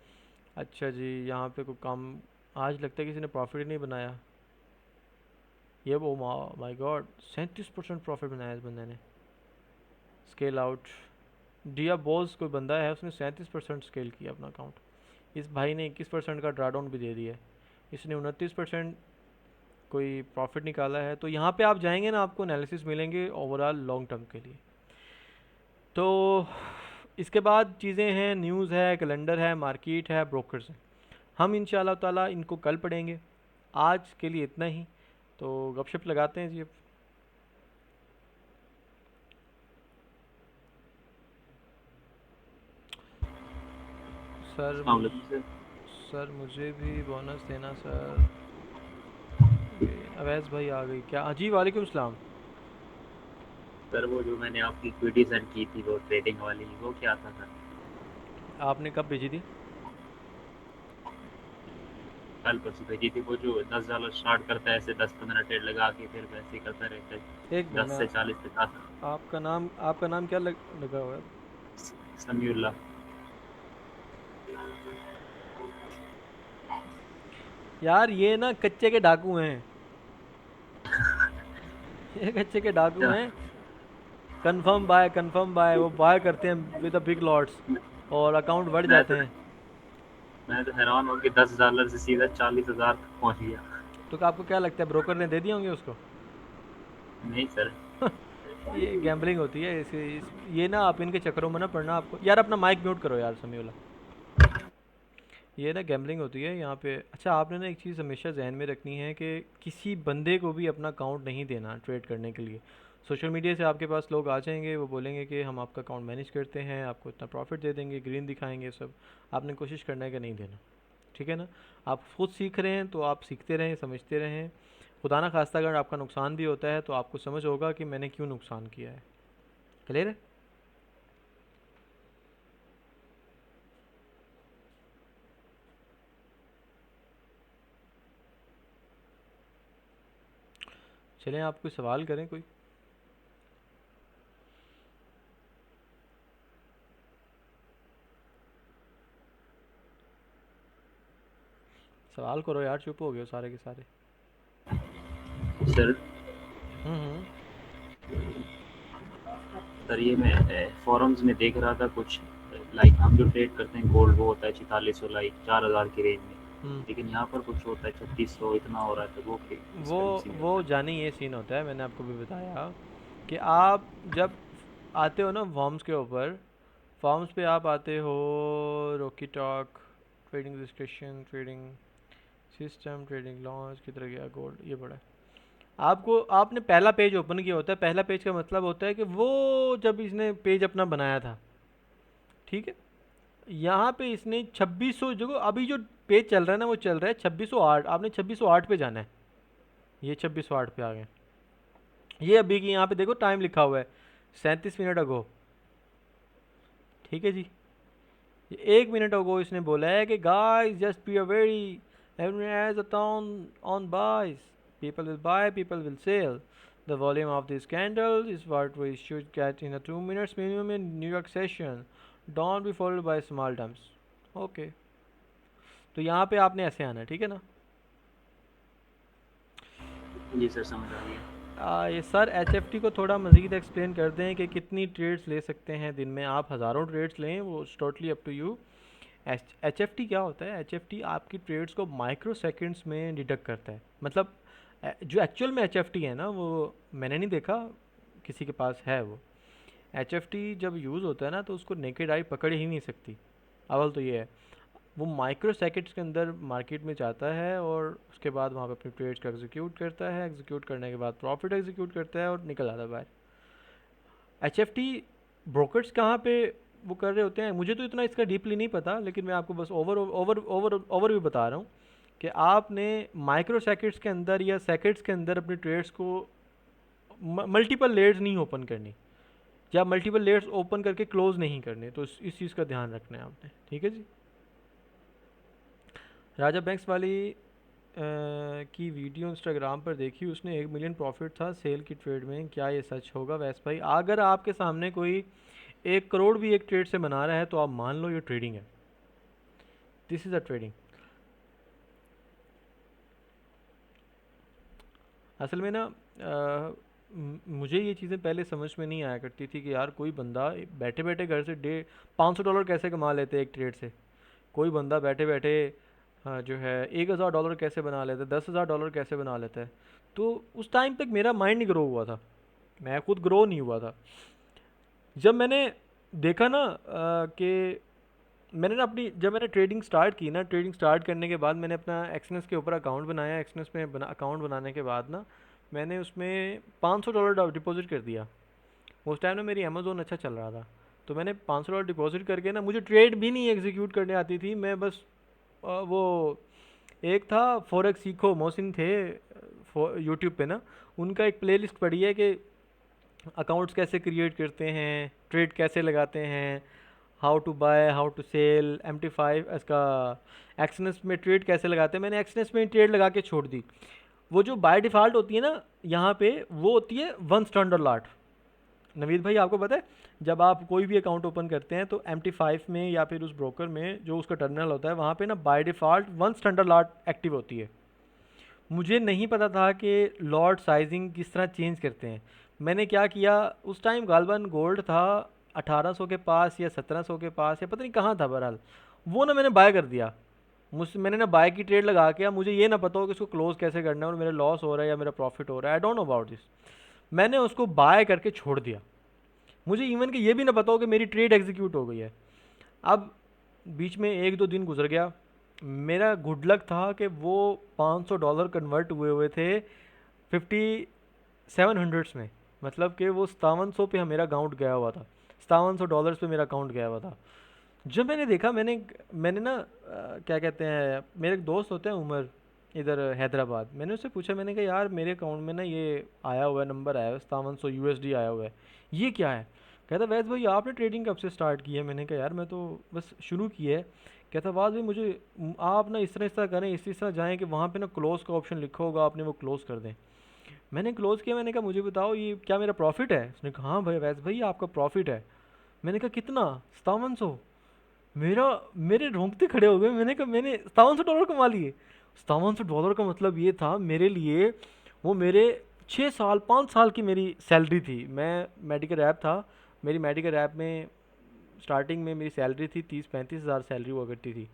अच्छा जी, यहाँ पे कोई काम, आज लगता है किसी ने प्रॉफिट नहीं बनाया, ये वो माय गॉड 37% प्रॉफिट बनाया इस बंदे ने। स्केल आउट डिया बॉस कोई बंदा है, उसने 37% स्केल किया अपना अकाउंट। इस भाई ने 21% का ड्रा डाउन भी दे दिया है, इसने 29% कोई प्रॉफिट निकाला है। तो यहाँ पे आप जाएंगे ना, आपको एनालिसिस मिलेंगे ओवरऑल लॉन्ग टर्म के लिए। तो इसके बाद चीज़ें हैं, न्यूज़ है, कैलेंडर है, मार्केट है, ब्रोकर्स हैं, हम इंशाल्लाह ताला इनको कल पढ़ेंगे। आज के लिए इतना ही, तो गपशप लगाते हैं जी। सर सर मुझे भी बोनस देना सर। अवैस भाई आ गई क्या जी, वालेकुम सलाम। सर वो जो मैंने आपकी इक्विटी सेंड की थी वो ट्रेडिंग वाली, वो क्या था सर? आपने कब भेजी थी? कल परसों भेजी थी। वो जो $10 स्टार्ट करता है ऐसे 10-15 ट्रेड लगा के फिर वैसे ही करता रहता है, एक 10 से मिनट, 40 तक आता। आपका नाम क्या लगा हुआ है? समीउल्लाह। यार ये ना कच्चे के डाकू हैं ये कच्चे के डाकू हैं। कंफर्म बाय वो बाय करते हैं विद द बिग लॉट्स और अकाउंट बढ़ जाते हैं। मैं तो हैरान हूँ कि $10 से सीधा 40,000 तक पहुँच गया। तो आपको क्या लगता है ब्रोकर ने दे दिए होंगे उसको? नहीं सर। ये गैम्बलिंग होती है ये ना आप इनके चक्करों में ना पड़ना आपको। यार अपना माइक म्यूट करो यार समीउल्लाह। ये ना गैम्बलिंग होती है यहाँ पे। अच्छा, आपने ना एक चीज़ हमेशा जहन में रखनी है कि किसी बंदे को भी अपना अकाउंट नहीं देना ट्रेड करने के लिए। सोशल मीडिया से आपके पास लोग आ जाएंगे, वो बोलेंगे कि हम आपका अकाउंट मैनेज करते हैं, आपको इतना प्रॉफिट दे देंगे, ग्रीन दिखाएंगे सब। आपने कोशिश करना है कि नहीं देना, ठीक है ना। आप खुद सीख रहे हैं तो आप सीखते रहें, समझते रहें। खुदा ना खास्ता अगर आपका नुकसान भी होता है तो आपको समझ होगा कि मैंने क्यों नुकसान किया है। क्लियर है? चलें, आप कोई सवाल करें कोई। सवाल करो यार, चुप हो गए हो सारे के सारे। सर हम्म। सर ये मैं फोरम्स में देख रहा था कुछ, लाइक हम जो ट्रेड करते हैं गोल्ड वो होता है 4600 लाइक 4000 की रेंज में, हम्म। लेकिन यहाँ पर कुछ होता है 3600 इतना हो रहा है, तो वो किस वो वजह से वो होता है? जाने ये सीन होता है, मैंने आपको भी बताया कि आप जब आते हो ना फॉर्म्स के ऊपर, फॉर्म्स पे आप आते हो, Rocky talk, trading discussion, trading system, trading launch, किधर गया गोल्ड, ये बड़ा है। आपको आपने पहला पेज ओपन किया होता है। पहला पेज का मतलब होता है कि वो जब इसने पेज अपना बनाया था, ठीक है। यहाँ पे इसने 2600, जो अभी जो पेज चल रहा है ना, वो चल रहा है 2608। आपने 2608 पे जाना है। ये 2608 पे आ गए। ये अभी की यहाँ पे देखो टाइम लिखा हुआ है 37 मिनट अगो, ठीक है जी। ये 1 मिनट अगो इसने बोला है कि guys just be very, everyone has a ton on buys, people will buy, people will sell, the volume of this candle is what we should get in a 2 minutes minimum in New York session, don't be followed by small dumps। Okay, तो यहाँ पे आपने ऐसे आना है, ठीक है ना। जी सर समझ आ गया। ये सर एच को थोड़ा मज़ीद एक्सप्लेन कर दें कि कितनी ट्रेड्स ले सकते हैं दिन में। आप हज़ारों ट्रेड्स लें, वो totally up to you. H क्या होता है? एच आपकी ट्रेड्स को माइक्रो सेकेंड्स में डिडक्ट करता है। मतलब जो एक्चुअल में एच है ना, वो मैंने नहीं देखा किसी के पास है वो। एच जब यूज़ होता है ना, तो उसको नेकेड आई पकड़ ही नहीं सकती। अव्वल तो ये है, वो माइक्रो सेकेंड्स के अंदर मार्केट में जाता है और उसके बाद वहाँ पे अपनी ट्रेड्स को एग्जीक्यूट करता है। एग्जीक्यूट करने के बाद प्रॉफिट एग्जीक्यूट करता है और निकल आता है बाहर। एच ब्रोकर्स कहाँ पे वो कर रहे होते हैं, मुझे तो इतना इसका डीपली नहीं पता, लेकिन मैं आपको बस ओवर ओवर ओवर ओवर भी बता रहा हूँ कि आपने माइक्रो सेकेंड्स के अंदर या सेकेंड्स के अंदर अपनी ट्रेड्स को मल्टीपल लेयर्स नहीं ओपन करनी, या मल्टीपल लेयर्स ओपन करके क्लोज नहीं करने। तो इस चीज़ का ध्यान रखना है आपने, ठीक है जी। राजा बैंक्स वाली की वीडियो इंस्टाग्राम पर देखी, उसने 1 मिलियन प्रॉफिट था सेल की ट्रेड में, क्या ये सच होगा वैस भाई? अगर आपके सामने कोई 1 करोड़ भी एक ट्रेड से बना रहा है तो आप मान लो ये ट्रेडिंग है। This is a trading. असल में ना मुझे ये चीज़ें पहले समझ में नहीं आया करती थी कि यार कोई बंदा बैठे बैठे घर से $500 कैसे कमा लेते हैं एक ट्रेड से। कोई बंदा बैठे बैठे जो है $1000 कैसे बना लेता है, $10,000 कैसे बना लेता है। तो उस टाइम तक मेरा माइंड नहीं ग्रो हुआ था, मैं खुद ग्रो नहीं हुआ था। जब मैंने देखा ना कि मैंने ना अपनी, जब मैंने ट्रेडिंग स्टार्ट की ना, ट्रेडिंग स्टार्ट करने के बाद मैंने अपना एक्सनेस के ऊपर अकाउंट बनाया। एक्सनेस में अकाउंट बनाने के बाद ना मैंने उसमें $500 डिपॉजिट कर दिया। उस टाइम ना मेरी अमेज़ोन अच्छा चल रहा था, तो मैंने $500 डिपॉजिट करके ना, मुझे ट्रेड भी नहीं एग्जीक्यूट करने आती थी, मैं बस वो एक था फॉरेक्स सीखो, मोहसिन थे यूट्यूब पे ना, उनका एक प्लेलिस्ट पड़ी है कि अकाउंट्स कैसे क्रिएट करते हैं, ट्रेड कैसे लगाते हैं, how to buy, how to sell, MT5 इसका एक्सनेस में ट्रेड कैसे लगाते हैं। मैंने एक्सनेस में ट्रेड लगा के छोड़ दी। वो जो बाय डिफ़ॉल्ट होती है ना यहाँ पे, वो होती है 1 स्टैंडर्ड लॉट। नवीद भाई आपको पता है, जब आप कोई भी अकाउंट ओपन करते हैं तो MT5 में या फिर उस ब्रोकर में जो उसका टर्मिनल होता है, वहाँ पे ना by default 1 standard lot active होती है। मुझे नहीं पता था कि लॉट साइजिंग किस तरह चेंज करते हैं। मैंने क्या किया, उस टाइम गालबन गोल्ड था 1800 के पास या 1700 के पास, या पता नहीं कहाँ था, बहरहाल वो ना मैंने बाय कर दिया। मुझसे मैंने ना बाय की ट्रेड लगा के, मुझे ये ना पता हो कि इसको क्लोज कैसे करना है और मेरा लॉस हो रहा है या मेरा प्रॉफिट हो रहा है, I don't know about this. मैंने उसको बाय करके छोड़ दिया। मुझे इवन कि ये भी ना पता हो कि मेरी ट्रेड एग्जीक्यूट हो गई है। अब बीच में 1-2 दिन गुजर गया, मेरा गुड लक था कि वो $500 कन्वर्ट हुए हुए थे 5700 में। मतलब कि वो 5700 पे मेरा अकाउंट गया हुआ था, $5700 पे मेरा अकाउंट गया हुआ था। जब मैंने देखा, मैंने मैंने ना क्या कहते हैं, मेरे एक दोस्त होते हैं उमर, इधर हैदराबाद। मैंने उससे पूछा, मैंने कहा यार मेरे अकाउंट में ना ये आया हुआ है, नंबर आया हुआ है 5700 USD आया हुआ है, ये क्या है? कहता वैस भाई आपने ट्रेडिंग कब से स्टार्ट की है? मैंने कहा यार मैं तो बस शुरू की है। कहता वाज भाई मुझे आप ना इस तरह करें, इस तरह जाएं कि वहाँ पे ना क्लोज का ऑप्शन लिखा होगा, आपने वो क्लोज कर दें। मैंने क्लोज किया, मैंने कहा मुझे बताओ ये क्या मेरा प्रॉफिट है? उसने कहा हाँ भाई वैस भाई आपका प्रॉफिट है। मैंने कहा कितना? 5700। मेरा मेरे रोंगटे खड़े हो गए। मैंने कहा मैंने $5700 कमा लिए। $5700 का मतलब ये था मेरे लिए, वो मेरे 6 साल 5 साल की मेरी सैलरी थी। मैं मेडिकल ऐप था, मेरी मेडिकल ऐप में स्टार्टिंग में मेरी सैलरी थी 30-35 हज़ार सैलरी हुआ करती थी।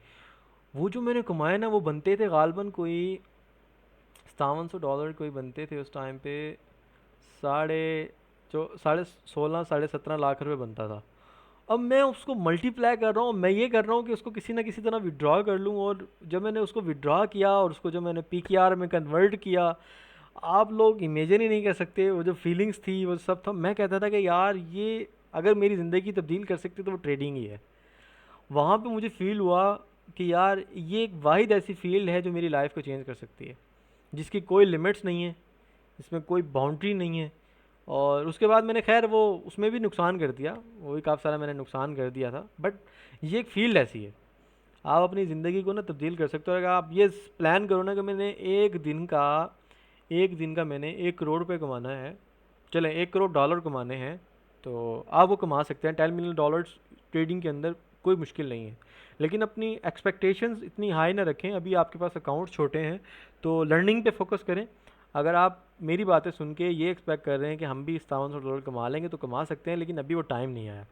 वो जो मैंने कमाए ना वो बनते थे गालबन कोई $5700 कोई बनते थे उस टाइम पे साढ़े जो साढ़े 16 साढ़े 17 लाख रुपए बनता था। अब मैं उसको मल्टीप्लाई कर रहा हूँ, मैं ये कर रहा हूँ कि उसको किसी ना किसी तरह विड्रॉ कर लूँ। और जब मैंने उसको विड्रॉ किया और उसको जब मैंने PKR में कन्वर्ट किया, आप लोग इमेजिन ही नहीं कर सकते वो जो फीलिंग्स थी वो सब था। मैं कहता था कि यार ये अगर मेरी ज़िंदगी तब्दील कर सकती तो वो ट्रेडिंग ही है। वहाँ पे मुझे फ़ील हुआ कि यार ये एक वाहिद ऐसी फील्ड है जो मेरी लाइफ को चेंज कर सकती है, जिसकी कोई लिमिट्स नहीं है, इसमें कोई बाउंड्री नहीं है। और उसके बाद मैंने खैर वो उसमें भी नुकसान कर दिया, वो भी काफ़ी सारा मैंने नुकसान कर दिया था। बट ये एक फील्ड ऐसी है, आप अपनी ज़िंदगी को ना तब्दील कर सकते हो। अगर आप ये प्लान करो ना कि मैंने एक दिन का मैंने 1 करोड़ रुपये कमाना है, चलें $1 करोड़ कमाने हैं, तो आप वो कमा सकते हैं। $10 मिलियन ट्रेडिंग के अंदर कोई मुश्किल नहीं है। लेकिन अपनी एक्सपेक्टेशंस इतनी हाई ना रखें, अभी आपके पास अकाउंट छोटे हैं, तो लर्निंग पे फोकस करें। अगर आप मेरी बातें सुन के ये एक्सपेक्ट कर रहे हैं कि हम भी $5700 कमा लेंगे, तो कमा सकते हैं, लेकिन अभी वो टाइम नहीं आया।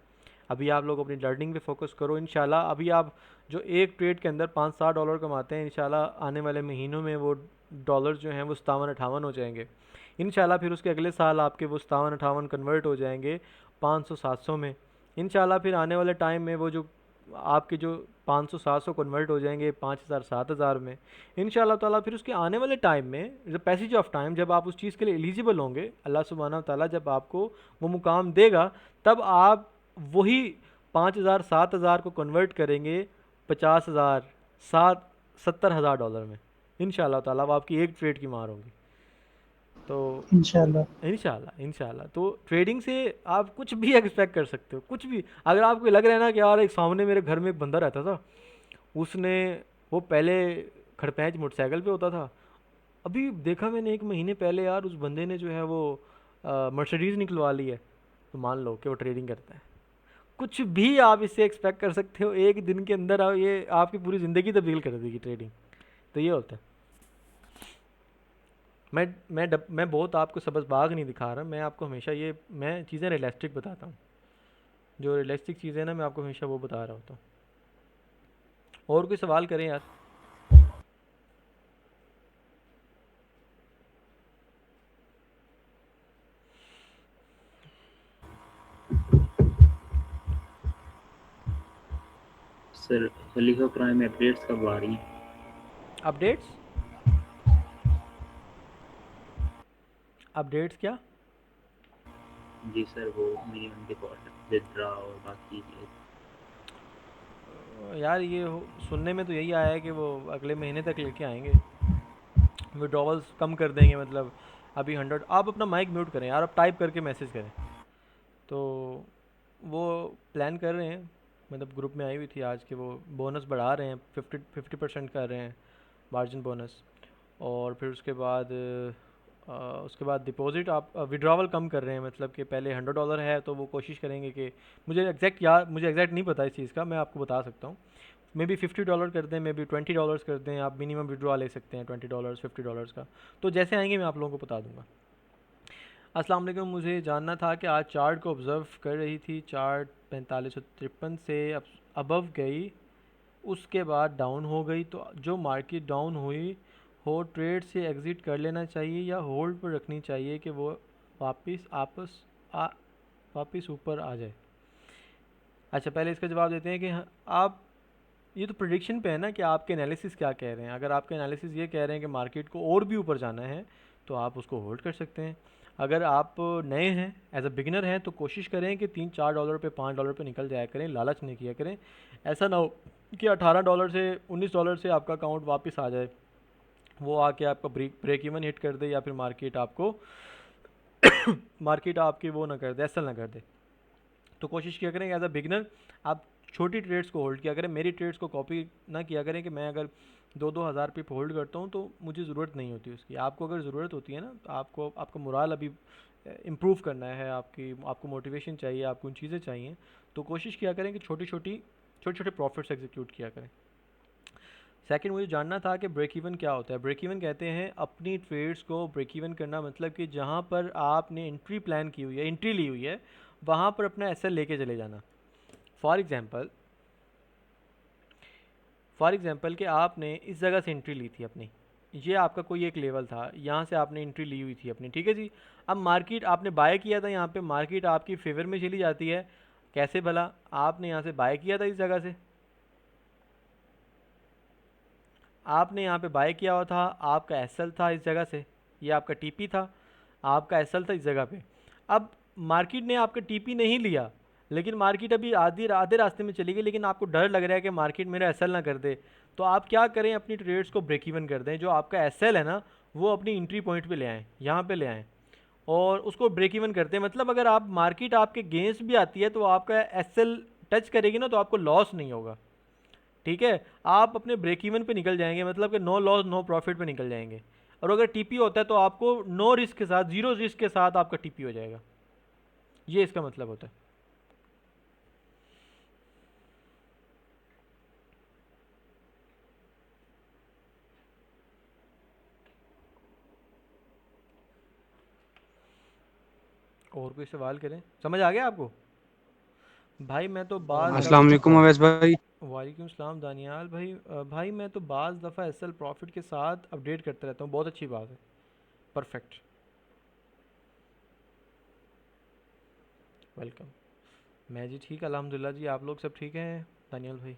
अभी आप लोग अपनी लर्निंग पे फोकस करो। इंशाल्लाह अभी आप जो एक ट्रेड के अंदर $5-7 कमाते हैं, इंशाल्लाह आने वाले महीनों में वो डॉलर जो हैं वो 57-58 हो जाएंगे। इंशाल्लाह फिर उसके अगले साल आपके वो 57-58 कन्वर्ट हो जाएंगे 500-700 में। इंशाल्लाह फिर आने वाले टाइम में वो जो आपके जो 500-700 कन्वर्ट हो जाएंगे 5000-7000 में। इंशाल्लाह ताला फिर उसके आने वाले टाइम में, द पैसेज ऑफ टाइम, जब आप उस चीज़ के लिए एलिजिबल होंगे, अल्लाह सुब्हानहू व तआला जब आपको वो मुकाम देगा, तब आप वही 5000-7000 को कन्वर्ट करेंगे 50,000 सात $70,000 में। इंशाल्लाह ताला वो आपकी एक ट्रेड की मार होगी। तो इंशाल्लाह। इंशाल्लाह इंशाल्लाह तो ट्रेडिंग से आप कुछ भी एक्सपेक्ट कर सकते हो, कुछ भी। अगर आपको लग रहा है ना कि यार एक सामने मेरे घर में एक बंदा रहता था, उसने वो पहले खड़पैंच मोटरसाइकिल पे होता था, अभी देखा मैंने 1 महीने पहले यार उस बंदे ने जो है वो मर्सिडीज़ निकलवा ली है, तो मान लो कि वो ट्रेडिंग करता है। कुछ भी आप इससे एक्सपेक्ट कर सकते हो, एक दिन के अंदर ये आपकी पूरी ज़िंदगी तब्दील कर देगी ट्रेडिंग। तो ये होता है। मैं बहुत आपको सबसबाग नहीं दिखा रहा, मैं आपको हमेशा ये मैं चीज़ें रियलिस्टिक बताता हूँ। जो रियलिस्टिक चीज़ें हैं ना मैं आपको हमेशा वो बता रहा होता हूँ। और कोई सवाल करें यार? सर खलीफा प्राइम अपडेट्स कब आ रही हैं? अपडेट्स अपडेट्स क्या? जी सर, वो मिनिमम डिपॉजिट विदड्रॉ और बाकी यार सुनने में तो यही आया है कि वो अगले महीने तक लेके आएंगे, विड्रॉवल्स कम कर देंगे। मतलब अभी 100, आप अपना माइक म्यूट करें यार, आप टाइप करके मैसेज करें। तो वो प्लान कर रहे हैं, मतलब ग्रुप में आई हुई थी आज के, वो बोनस बढ़ा रहे हैं, 50% कर रहे हैं मार्जिन बोनस। और फिर उसके बाद डिपॉजिट आप विड्रॉवल कम कर रहे हैं। मतलब कि पहले $100 है, तो वो कोशिश करेंगे कि मुझे एग्जैक्ट नहीं पता इस चीज़ का, मैं आपको बता सकता हूँ। मे बी $50 कर दें, मे बी $20 कर दें, आप मिनिमम विड्रॉ ले सकते हैं $20 $50 का। तो जैसे आएंगे मैं आप लोगों को बता दूंगा। अस्सलाम वालेकुम, मुझे जानना था कि आज चार्ट को ऑब्ज़र्व कर रही थी, चार्ट 4553 से अबव गई, उसके बाद डाउन हो गई, तो जो मार्केट डाउन हुई हो ट्रेड से एग्ज़िट कर लेना चाहिए या होल्ड पर रखनी चाहिए कि वो वापस आ वापस ऊपर आ जाए? अच्छा, पहले इसका जवाब देते हैं कि आप ये तो प्रिडिक्शन पे है ना कि आपके एनालिसिस क्या कह रहे हैं। अगर आपके एनालिसिस ये कह रहे हैं कि मार्केट को और भी ऊपर जाना है तो आप उसको होल्ड कर सकते हैं। अगर आप नए हैं, एज अ बिगिनर हैं, तो कोशिश करें कि $3-4 पे, $5 पे निकल जाया करें, लालच नहीं किया करें। ऐसा ना हो कि $18 से $19 से आपका अकाउंट वापस आ जाए, वो आके आपका ब्रेक इवन हिट कर दे, या फिर मार्केट आपकी वो ना कर दे, एसल ना कर दे। तो कोशिश किया करें एज अ बिगनर आप छोटी ट्रेड्स को होल्ड किया करें। मेरी ट्रेड्स को कॉपी ना किया करें कि मैं अगर 2-2 हज़ार पे होल्ड करता हूँ तो मुझे ज़रूरत नहीं होती उसकी। आपको अगर ज़रूरत होती है ना, तो आपको आपका मोराल अभी इम्प्रूव करना है, आपको मोटिवेशन चाहिए, आपको उन चीज़ें चाहिए, तो कोशिश किया करें कि छोटे छोटे प्रॉफिट्स एग्जीक्यूट किया करें। सेकंड, मुझे जानना था कि ब्रेक इवन क्या होता है। ब्रेक इवन कहते हैं अपनी ट्रेड्स को ब्रेक इवन करना, मतलब कि जहाँ पर आपने एंट्री प्लान की हुई है, एंट्री ली हुई है, वहाँ पर अपना एसएल लेके चले जाना। फॉर एग्ज़ाम्पल कि आपने इस जगह से एंट्री ली थी अपनी, ये आपका कोई एक लेवल था, यहाँ से आपने एंट्री ली हुई थी अपनी, ठीक है जी। अब मार्केट आपने बाय किया था, यहाँ पे मार्केट आपकी फेवर में चली जाती है। कैसे भला? आपने यहाँ से बाय किया था इस जगह से, आपने यहाँ पे बाय किया हुआ था, आपका एसएल था इस जगह से, ये आपका टीपी था, आपका एसएल था इस जगह पे। अब मार्केट ने आपका टीपी नहीं लिया, लेकिन मार्केट अभी आधे रास्ते में चली गई, लेकिन आपको डर लग रहा है कि मार्केट मेरा एसएल ना कर दे। तो आप क्या करें, अपनी ट्रेड्स को ब्रेक इवन कर दें। जो आपका एसएल है ना, वो अपनी एंट्री पॉइंट पे ले आएँ, यहाँ पे ले आएँ, और उसको ब्रेक इवन करते हैं। मतलब अगर आप मार्केट आपके गेंस्ट भी आती है तो आपका एसएल टच करेगी ना, तो आपको लॉस नहीं होगा, ठीक है। आप अपने ब्रेक इवन पे निकल जाएंगे, मतलब कि नो लॉस नो प्रॉफिट पे निकल जाएंगे। और अगर टीपी होता है तो आपको नो रिस्क के साथ, जीरो रिस्क के साथ आपका टीपी हो जाएगा। ये इसका मतलब होता है। और कोई सवाल करें? समझ आ गया आपको? भाई मैं तो बाज़ अस्सलाम वालेकुम अवैस भाई। वालेकुम सलाम दानियाल भाई। भाई मैं तो बाज़ दफ़ा एसएल प्रॉफिट के साथ अपडेट करता रहता हूँ, बहुत अच्छी बात है। Perfect, welcome. मैं जी ठीक, अल्हम्दुलिल्लाह जी। आप लोग सब ठीक हैं दानियाल भाई?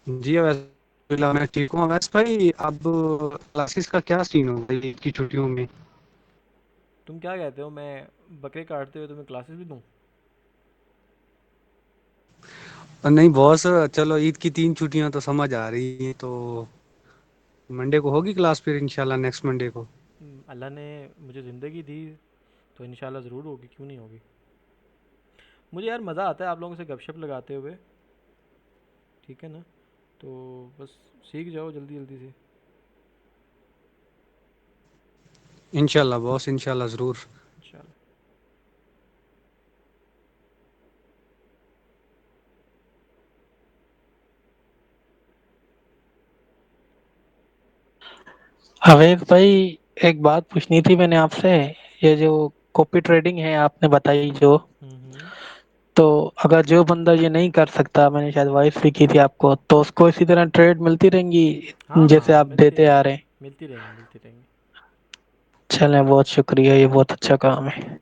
जी अवैस मैं ठीक हूँ अवैस भाई। अब क्लासेस का क्या सीन होगा ईद की छुट्टियों में? तुम क्या कहते हो, मैं बकरे काटते हुए तुम्हें क्लासेस भी दूँ? नहीं बॉस, चलो ईद की 3 छुट्टियां तो समझ आ रही हैं, तो मंडे को होगी क्लास फिर इंशाल्लाह नेक्स्ट मंडे को। अल्लाह ने मुझे ज़िंदगी दी तो इंशाल्लाह ज़रूर होगी, क्यों नहीं होगी। मुझे यार मज़ा आता है आप लोगों से गपशप लगाते हुए, ठीक है ना। तो बस सीख जाओ जल्दी जल्दी से। इंशाल्लाह बॉस, इंशाल्लाह ज़रूर। इंशाल्लाह। अवेक भाई, एक बात पूछनी थी मैंने आपसे। ये जो कॉपी ट्रेडिंग है आपने बताई जो, हम्म। तो अगर जो बंदा ये नहीं कर सकता, मैंने शायद वॉइस भी की थी आपको, तो उसको इसी तरह ट्रेड मिलती रहेंगी हाँ जैसे हाँ, आप मिलती देते आ रहेंगी, रहे हैं? मिलती रहेंगी, मिलती रहेंगी। चलें, बहुत शुक्रिया, ये बहुत अच्छा काम है।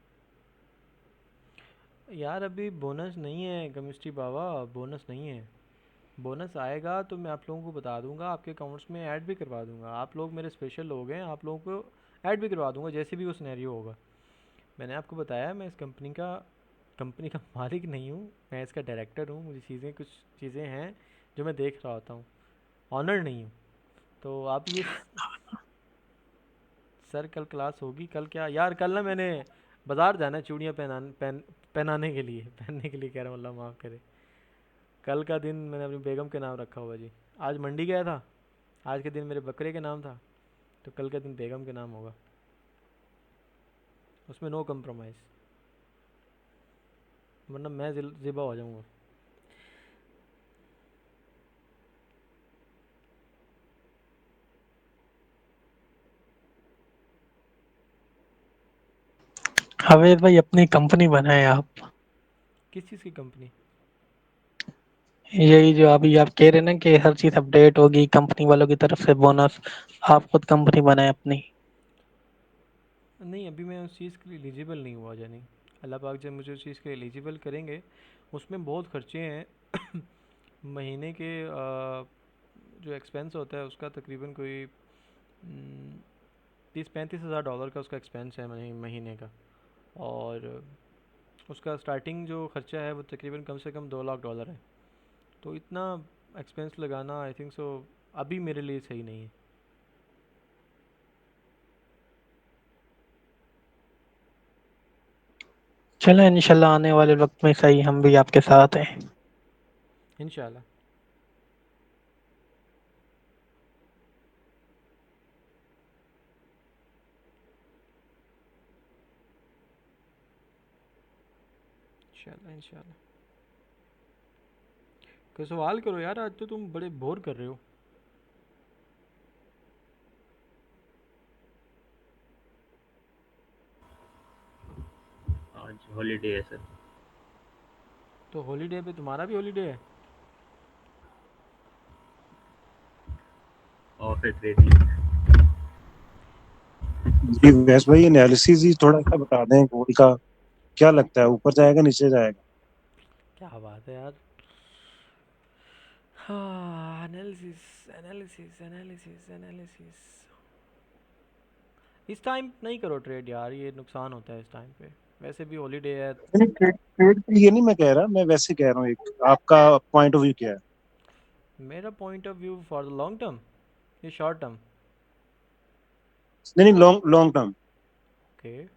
यार अभी बोनस नहीं है केमिस्ट्री बाबा, बोनस नहीं है। बोनस आएगा तो मैं आप लोगों को बता दूंगा, आपके अकाउंट्स में ऐड भी करवा दूंगा। आप लोग मेरे स्पेशल लोग हैं, आप लोगों को ऐड भी करवा दूंगा जैसे भी वो सिनेरियो होगा। मैंने आपको बताया मैं इस कंपनी का मालिक नहीं हूँ, मैं इसका डायरेक्टर हूँ। मुझे कुछ चीज़ें हैं जो मैं देख रहा होता हूँ, ऑनर नहीं हूँ। तो आप ये सर कल क्लास होगी? कल क्या यार, कल ना मैंने बाज़ार जाना है चूड़ियाँ पहनाने के लिए, पहनने के लिए कह रहा हूँ, अल्लाह माफ़ करे। कल का दिन मैंने अपनी बेगम के नाम रखा हुआ जी। आज मंडी गया था, आज के दिन मेरे बकरे के नाम था, तो कल का दिन बेगम के नाम होगा। उसमें नो कम्प्रोमाइज़, वरना मैं ज़िबा हो जाऊँगा। अवेद भाई, अपनी कंपनी बनाए आप। किस चीज़ की कंपनी? यही जो अभी आप कह रहे हैं ना कि हर चीज अपडेट होगी कंपनी वालों की तरफ से, बोनस, आप खुद कंपनी बनाए अपनी। नहीं, अभी मैं उस चीज़ के लिए एलिजिबल नहीं हुआ जानी। अल्लाह पाक जब मुझे उस चीज़ के लिए एलिजिबल करेंगे उसमें बहुत खर्चे हैं। महीने के जो एक्सपेंस होता है उसका तकरीबन कोई 30-35 हज़ार डॉलर का उसका एक्सपेंस है महीने का। और उसका स्टार्टिंग जो खर्चा है वो तकरीबन कम से कम $2 लाख है। तो इतना एक्सपेंस लगाना आई थिंक सो अभी मेरे लिए सही नहीं है। चलो इंशाल्लाह आने वाले वक्त में सही हम भी आपके साथ हैं। इंशाल्लाह। इंशाल्लाह इंशाल्लाह। कोई सवाल करो यार, आज तो तुम बड़े बोर कर रहे हो। आज हॉलीडे है सर। तो हॉलीडे पे तुम्हारा भी हॉलीडे है? और फिर ट्रेडिंग। जी वैस भाई एनालिसिस ही थोड़ा सा बता दें गोल्ड का, क्या लगता है ऊपर जाएगा नीचे जाएगा? क्या बात है यार। हाँ, एनालिसिस एनालिसिस एनालिसिस एनालिसिस। इस टाइम नहीं करो ट्रेड यार, ये नुकसान होता है इस टाइम पे। वैसे भी हॉलीडे है। नहीं ट्रेड ट्रेड पे ये नहीं मैं कह रहा, मैं वैसे कह रहा हूँ, एक आपका पॉइंट ऑफ व्यू क्या है? मेरा point of view for the long term, ये शॉर्ट टर्म। नहीं नहीं, लॉन्ग लॉन्ग टर्म। ओके।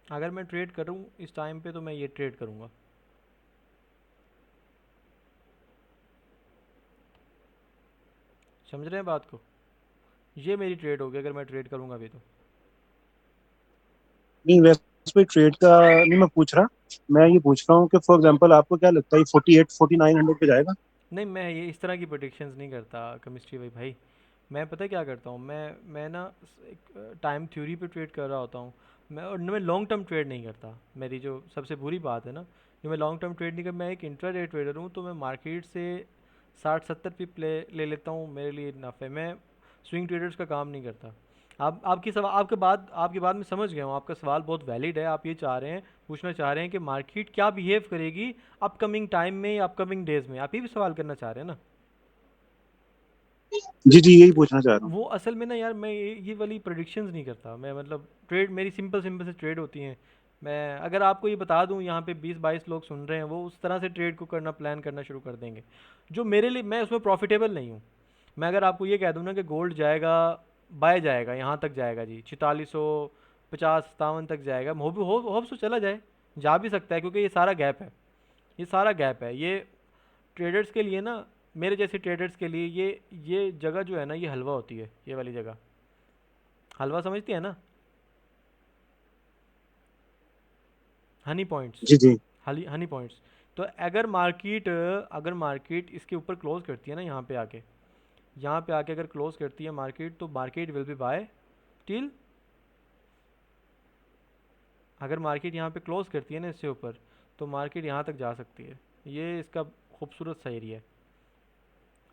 अगर मैं ट्रेड करूँ इस टाइम पे तो मैं ये ट्रेड करूँगा। समझ रहे हैं बात को? ये मेरी ट्रेड होगी अगर मैं ट्रेड करूँगा अभी तो। नहीं वैसे भी ट्रेड का नहीं मैं पूछ रहा, मैं ये पूछ रहा हूँ कि फॉर एग्जांपल आपको क्या लगता है 48-4900 पे जाएगा? नहीं, मैं ये इस तरह की प्रोडिक्शंस नहीं करता केमिस्ट्री भाई। मैं पता है क्या करता हूँ, मैं ना एक टाइम थ्योरी पे ट्रेड कर रहा होता हूँ। मैं लॉन्ग टर्म ट्रेड नहीं करता। मेरी जो सबसे बुरी बात है ना, कि मैं लॉन्ग टर्म ट्रेड नहीं कर, मैं एक इंट्राडे ट्रेडर हूँ। तो मैं मार्केट से 60-70 पिप ले लेता हूँ, मेरे लिए इनफ है। मैं स्विंग ट्रेडर्स का काम नहीं करता। आप आपकी बात मैं समझ गया हूँ। आपका सवाल बहुत वैलिड है। आप ये चाह रहे हैं, पूछना चाह रहे हैं कि मार्केट क्या बिहेव करेगी अपकमिंग टाइम में या अपकमिंग डेज में। आप ये भी सवाल करना चाह रहे हैं ना? जी जी यही पूछना चाह रहा हूँ। वो असल में ना यार, मैं ये वाली प्रोडिक्शंस नहीं करता। मैं मतलब ट्रेड मेरी सिंपल सिंपल से ट्रेड होती हैं। मैं अगर आपको ये बता दूं, यहाँ पे 20-22 लोग सुन रहे हैं, वो उस तरह से ट्रेड को करना प्लान करना शुरू कर देंगे जो मेरे लिए, मैं उसमें प्रॉफिटेबल नहीं हूँ। मैं अगर आपको ये कह दूँ ना कि गोल्ड जाएगा, बाय जाएगा, यहाँ तक जाएगा जी, 4650-57 तक जाएगा, होप सो चला जाए, जा भी सकता है क्योंकि ये सारा गैप है। ये सारा गैप है। ये ट्रेडर्स के लिए ना, मेरे जैसे ट्रेडर्स के लिए ये जगह जो है ना, ये हलवा होती है। ये वाली जगह हलवा समझती है ना, हनी पॉइंट्स। जी जी हनी पॉइंट्स। तो अगर मार्केट इसके ऊपर क्लोज करती है ना, यहाँ पे आके अगर क्लोज करती है मार्केट, तो market will be buy till, अगर मार्केट यहाँ पे क्लोज करती है ना इससे ऊपर, तो मार्केट यहाँ तक जा सकती है। ये इसका खूबसूरत सा एरिया है।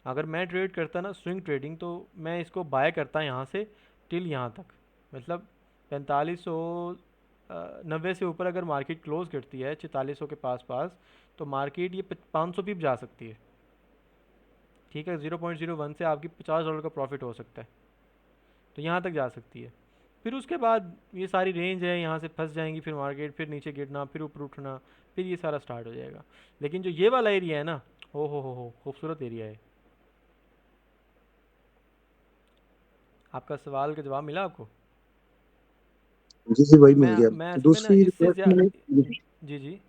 अगर मैं ट्रेड करता ना स्विंग ट्रेडिंग, तो मैं इसको बाय करता यहाँ से टिल यहाँ तक। मतलब 4500 90 से ऊपर अगर मार्केट क्लोज करती है 4400 के पास पास, तो मार्केट ये 500 पिप जा सकती है। ठीक है, 0.01 से आपकी $50 का प्रॉफिट हो सकता है। तो यहाँ तक जा सकती है। फिर उसके बाद ये सारी रेंज है, यहाँ से फंस जाएंगी फिर मार्केट, फिर नीचे गिरना, फिर ऊपर उठना, फिर ये सारा स्टार्ट हो जाएगा। लेकिन जो ये वाला एरिया है ना, हो खूबसूरत एरिया है। आपका सवाल का जवाब मिला आपको? जी जी वही मिल मैं गया। मैं असल में ना दूसरी इससे रिक्वेस्ट मैंने जी जी।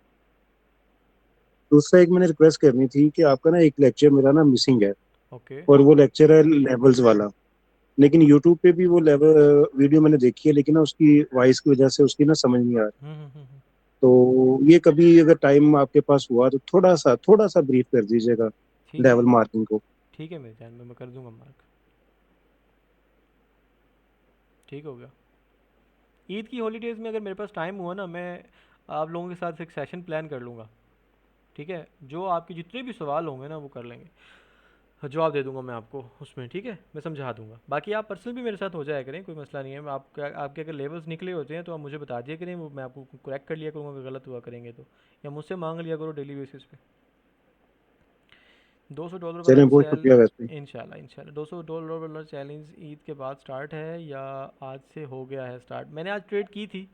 दूसरा एक मैंने रिक्वेस्ट करनी थी कि आपका ना एक लेक्चर मेरा ना मिसिंग है, ओके। और वो लेक्चर है लेवल्स वाला। लेकिन यूट्यूब पे भी वो लेवल वीडियो मैंने देखी है, लेकिन ना उसकी वॉइस की वजह से उसकी ना समझ नहीं आ रही। तो ये कभी अगर टाइम आपके पास हुआ तो थोड़ा सा ब्रीफ कर दीजिएगा ठीक है लेवल मार्किंग को। ठीक है, मेरे ध्यान में मैं कर दूंगा मार्क। ठीक हो गया। ईद की हॉलीडेज़ में अगर मेरे पास टाइम हुआ ना, मैं आप लोगों के साथ एक सेशन प्लान कर लूँगा। ठीक है, जो आपके जितने भी सवाल होंगे ना वो कर लेंगे, जवाब दे दूंगा मैं आपको उसमें। ठीक है, मैं समझा दूंगा। बाकी आप पर्सनल भी मेरे साथ हो जाया करें, कोई मसला नहीं है। मैं आपके अगर लेवल्स निकले होते हैं तो आप मुझे बता दिया करें, वो मैं आपको करेक्ट कर लिया करूँगा अगर गलत हुआ करेंगे तो, या मुझसे मांग लिया करो डेली बेसिस पे। $200 वाला चलें, बहुत चैल शुक्रिया वैसे। इंशाल्लाह इंशाल्लाह $200 वाला चैलेंज ईद के बाद स्टार्ट है या आज से हो गया है स्टार्ट? मैंने आज ट्रेड की थी।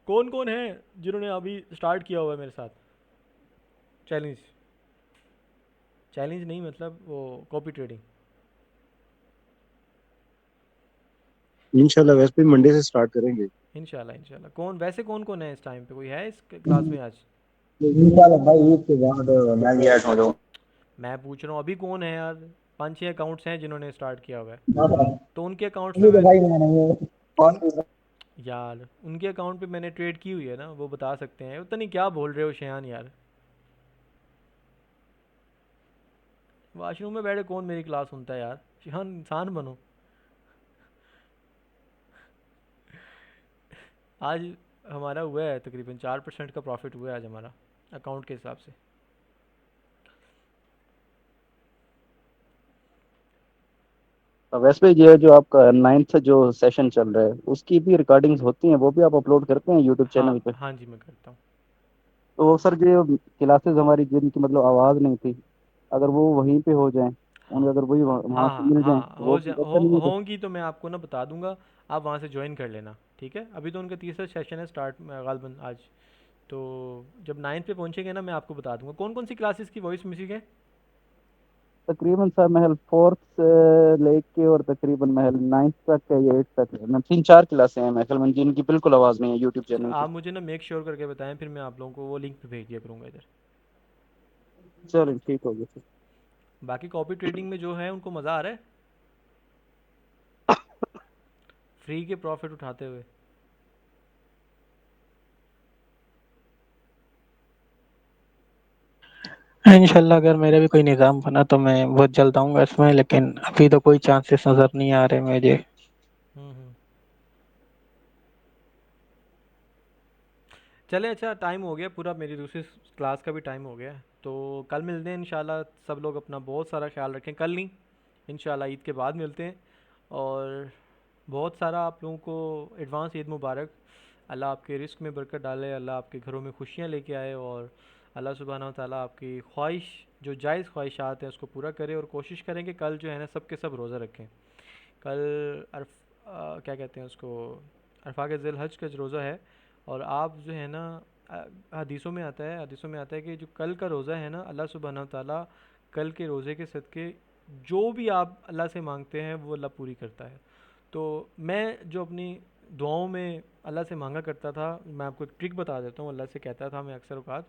कौन कौन है जिन्होंने अभी स्टार्ट किया हुआ है मेरे साथ चैलेंज? चैलेंज नहीं, मतलब वो कॉपी ट्रेडिंग। इंशाल्लाह वैसे भी मंडे से स्टार्ट करेंगे। इंशाल्लाह इंशाल्लाह। कौन वैसे कौन कौन है इस टाइम पे? कोई है इस क्लास में आज? इंशाल्लाह भाई ईद के बाद मैं भी ऐड हो जाऊँ। मैं पूछ रहा हूँ अभी कौन है यार। 5-6 अकाउंट्स हैं जिन्होंने स्टार्ट किया हुआ है, तो उनके अकाउंट्स पे अभी तो मैं, भाई मैंने ये कौन यार उनके अकाउंट पे मैंने ट्रेड की हुई है ना, वो बता सकते हैं। पता नहीं क्या बोल रहे हो शयान यार। वॉशरूम में बैठे कौन मेरी क्लास सुनता है यार? शयान इंसान बनो। आज हमारा हुआ है तकरीबन 4% का प्रॉफिट हुआ है आज हमारा अकाउंट के हिसाब से। वैसे ये जो आपका 9th जो सेशन चल रहा है उसकी भी रिकॉर्डिंग्स होती हैं, वो भी आप अपलोड करते हैं यूट्यूब हाँ चैनल पे? हाँ जी, मैं करता हूँ। तो सर जो क्लासेस हमारी जिनकी मतलब आवाज़ नहीं थी, अगर वो वहीं पे हो जाएं, हाँ उन्हें अगर वही वहाँ हाँ से हाँ मिल जाएं हाँ, तो वो भी बेहतर नहीं है फिर? होंगी तो मैं आपको ना बता दूंगा। आप वहाँ से ज्वाइन कर लेना। ठीक है, अभी तो उनका तीसरा सेशन है स्टार्ट गालबन आज। तो जब 9th पे पहुँचेंगे ना, मैं आपको बता दूंगा कौन कौन सी क्लासेस की वॉइस मिसिंग है। तकरीबन सर महल 4th से लेके और तकरीबन महल 9th तक है, या 8th तक है, मैं 3-4 क्लासें हैं महल में जिनकी बिल्कुल आवाज़ नहीं है यूट्यूब अच्छा, चैनल पे। आप मुझे ना मेक श्योर करके बताएं, फिर मैं आप लोगों को वो लिंक पे भेज दिया करूँगा इधर। चलो ठीक हो गया सर। बाकी कॉपी ट्रेडिंग में जो है उनको मज़ा आ रहा है फ्री के प्रॉफिट उठाते हुए। इंशाल्लाह अगर मेरा भी कोई निज़ाम बना तो मैं बहुत जल्द आऊंगा इसमें, लेकिन अभी तो कोई चांसेस नज़र नहीं आ रहे मुझे। हम्म। चले, अच्छा टाइम हो गया पूरा, मेरी दूसरी क्लास का भी टाइम हो गया है। तो कल मिलते हैं इंशाल्लाह। सब लोग अपना बहुत सारा ख्याल रखें। कल नहीं, इंशाल्लाह ईद के बाद मिलते हैं। और बहुत सारा आप लोगों को एडवांस ईद मुबारक। अल्लाह आपके रिस्क में बरकत डाले, अल्लाह आपके घरों में खुशियाँ लेके आए, और अल्लाह सुबहाना व तआला आपकी ख्वाहिश, जो जायज़ ख्वाहिशात हैं उसको पूरा करे। और कोशिश करें कि कल जो है ना सब के सब रोज़ा रखें। कल क्या कहते हैं उसको, अरफा के ज़िल हज का जो रोज़ा है। और आप जो है ना, हदीसों में आता है कि जो कल का रोज़ा है ना, अल्लाह सुबहाना व तआला कल के रोज़े के सदक़े जो भी आप अल्लाह से मांगते हैं वो अल्लाह पूरी करता है। तो मैं जो अपनी दुआओं में अल्लाह से मांगा करता था, मैं आपको एक ट्रिक बता देता हूँ। अल्लाह से कहता था मैं अक्सर औक़ात,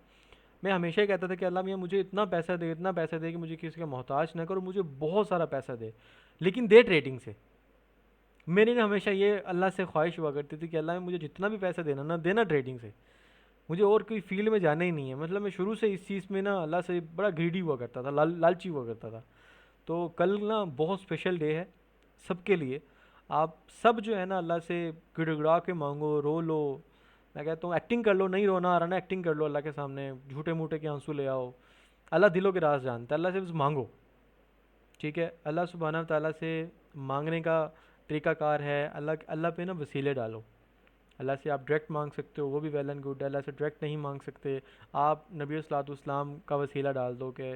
मैं हमेशा ही कहता था कि अल्लाह मियाँ मुझे इतना पैसा दे, इतना पैसा दे कि मुझे किसी का मोहताज ना करो, मुझे बहुत सारा पैसा दे, लेकिन दे ट्रेडिंग से। मेरी ना हमेशा ये अल्लाह से ख्वाहिश हुआ करती थी कि अल्लाह मुझे जितना भी पैसा देना ना, देना ट्रेडिंग से। मुझे और कोई फील्ड में जाना ही नहीं है। मतलब मैं शुरू से इस चीज़ में ना अल्लाह से बड़ा ग्रीडी हुआ करता था, लालची हुआ करता था। तो कल ना बहुत स्पेशल डे है सबके लिए। आप सब जो है ना अल्लाह से गिड़गिड़ा के मांगो, रो लो। मैं कहता हूँ एक्टिंग कर लो, नहीं रोना आ रहा ना, एक्टिंग कर लो अल्लाह के सामने, झूठे मूठे के आंसू ले आओ। अल्लाह दिलों के राज जानता है, अल्लाह से बस मांगो। ठीक है, अल्लाह सुबहाना व तआला से मांगने का तरीक़ाकार है, अल्लाह अल्लाह पे ना वसीले डालो। अल्लाह से आप डायरेक्ट मांग सकते हो, वो भी वेल एंड गुड है। अल्लाह से डायरेक्ट नहीं मांग सकते, आप नबी सल्लल्लाहु का वसीला डाल दो कि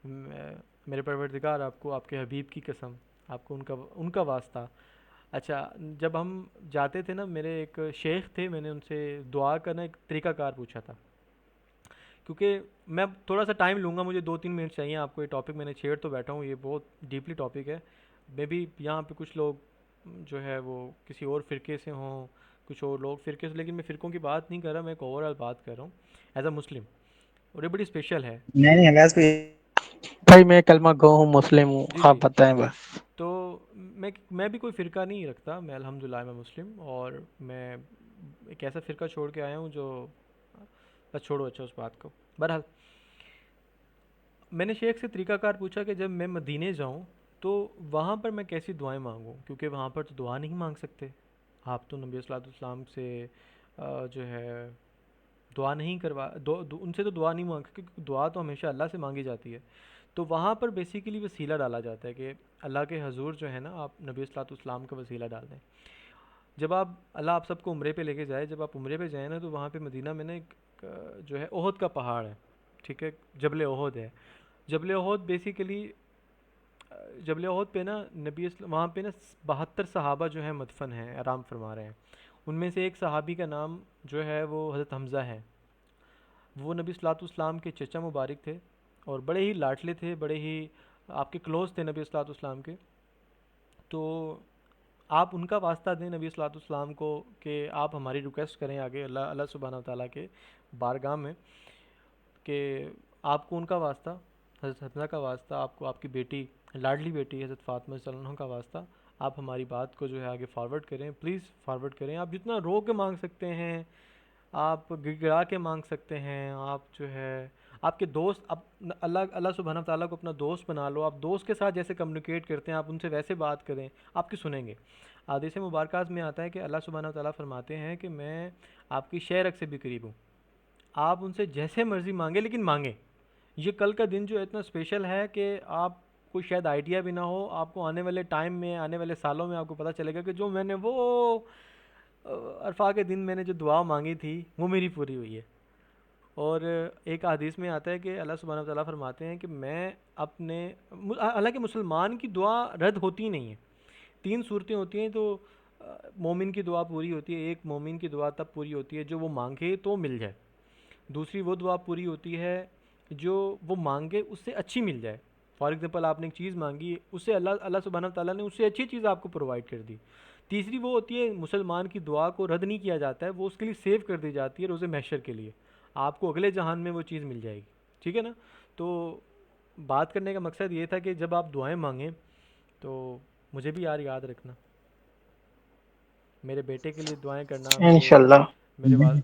मेरे परवरदिगार, आपको आपके हबीब की कसम, आपको उनका उनका वास्ता। अच्छा, जब हम जाते थे ना, मेरे एक शेख थे, मैंने उनसे दुआ का ना एक तरीक़ाकार पूछा था। क्योंकि मैं थोड़ा सा टाइम लूँगा, मुझे 2-3 मिनट चाहिए। आपको ये टॉपिक मैंने छेड़ तो बैठा हूँ, ये बहुत डीपली टॉपिक है। मे बी यहाँ पे कुछ लोग जो है वो किसी और फ़िरके से हों, कुछ और लोग फ़िरके से, लेकिन मैं फ़िरकों की बात नहीं कर रहा, मैं एक ओवरऑल बात कर रहा हूँ एज अ मुस्लिम। और ये बड़ी स्पेशल है। नहीं नहीं वैसे भी भाई मैं कलमा गो हूँ, मुस्लिम हूँ, जी आप जी। बताएं बस। तो मैं भी कोई फ़िरका नहीं रखता, मैं अल्हम्दुलिल्लाह मैं मुस्लिम, और मैं एक ऐसा फ़िरका छोड़ के आया हूँ जो, बस छोड़ो अच्छा उस बात को। बहरहाल, मैंने शेख से तरीक़ाकार पूछा कि जब मैं मदीने जाऊँ तो वहाँ पर मैं कैसी दुआएं मांगूँ, क्योंकि वहाँ पर तो दुआ नहीं मांग सकते। आप तो नबी सल्लल्लाहु अलैहि वसल्लम से जो है दुआ नहीं करवा उनसे तो दुआ नहीं मांग, क्योंकि दुआ तो हमेशा अल्लाह से मांगी जाती है। तो वहाँ पर बेसिकली वसीला डाला जाता है कि अल्लाह के हजूर जो है ना, आप नबी सल्लल्लाहु अलैहि वसल्लम का वसीला डाल दें। जब आप, अल्लाह आप सबको उम्रे पे लेके जाए, जब आप उम्रे पे जाए ना, तो वहाँ पे मदीना में ना एक जो है ओहद का पहाड़ है, ठीक है, जबल ओहद है। जबल ओहद बेसिकली, जबल ओहद पे ना वहाँ पे ना 72 सहाबा जो है मदफन हैं, आराम फरमा रहे हैं। उनमें से एक सहाबी का नाम जो है वो हज़रत हमज़ा है। वो नबी सल्लल्लाहु अलैहि वसल्लम के चचा मुबारक थे, और बड़े ही लाडले थे, बड़े ही आपके क्लोज़ थे नबी सल्लल्लाहु अलैहि वसल्लम के। तो आप उनका वास्ता दें नबी सल्लल्लाहु अलैहि वसल्लम को कि आप हमारी रिक्वेस्ट करें आगे अल्लाह अल्लाह सुब्हानहू व तआला के बारगाह में, कि आपको उनका वास्ता, हज़रत हम्ज़ा का वास्ता, आपको आपकी बेटी, लाडली बेटी हज़रत फ़ातिमा सल्लल्लाहु का वास्ता, आप हमारी बात को जो है आगे फॉरवर्ड करें, प्लीज़ फॉरवर्ड करें। आप जितना रो के मांग सकते हैं, आप गिड़गिड़ा के मांग सकते हैं, आप जो है आपके दोस्त, अब अल्लाह अल्लाह सुब्हानहू व तआला को अपना दोस्त बना लो, आप दोस्त के साथ जैसे कम्युनिकेट करते हैं आप उनसे वैसे बात करें, आपकी सुनेंगे। हदीस मुबारकात में आता है कि अल्लाह सुब्हानहू व तआला फरमाते हैं कि मैं आपकी शहरक से भी करीब हूँ, आप उनसे जैसे मर्ज़ी मांगे, लेकिन मांगे। ये कल का दिन जो है इतना स्पेशल है कि आप कोई शायद आइडिया भी ना हो, आपको आने वाले टाइम में, आने वाले सालों में आपको पता चलेगा कि जो मैंने वो अरफा के दिन मैंने जो दुआ मांगी थी वो मेरी पूरी हुई है। और एक हदीस में आता है कि अल्लाह सुब्हानहू व तआला फरमाते हैं कि मैं अपने, हालांकि मुसलमान की दुआ रद्द होती नहीं है। तीन सूरतें होती हैं तो मोमिन की दुआ पूरी होती है। एक, मोमिन की दुआ तब पूरी होती है जो वो मांगे तो मिल जाए। दूसरी, वो दुआ पूरी होती है जो वो मांगे उससे अच्छी मिल जाए। फॉर एग्ज़ाम्पल आपने एक चीज़ मांगी, उससे अल्लाह अल्लाह सुब्हानहू व तआला ने उससे अच्छी चीज़ आपको प्रोवाइड कर दी। तीसरी वो होती है, मुसलमान की दुआ को रद्द नहीं किया जाता है, वो उसके लिए सेव कर दी जाती है रोज़े महशर के लिए, आपको अगले जहान में वो चीज़ मिल जाएगी। ठीक है ना। तो बात करने का मकसद ये था कि जब आप दुआएं मांगें तो मुझे भी यार याद रखना, मेरे बेटे के लिए दुआएं करना, इंशाल्लाह।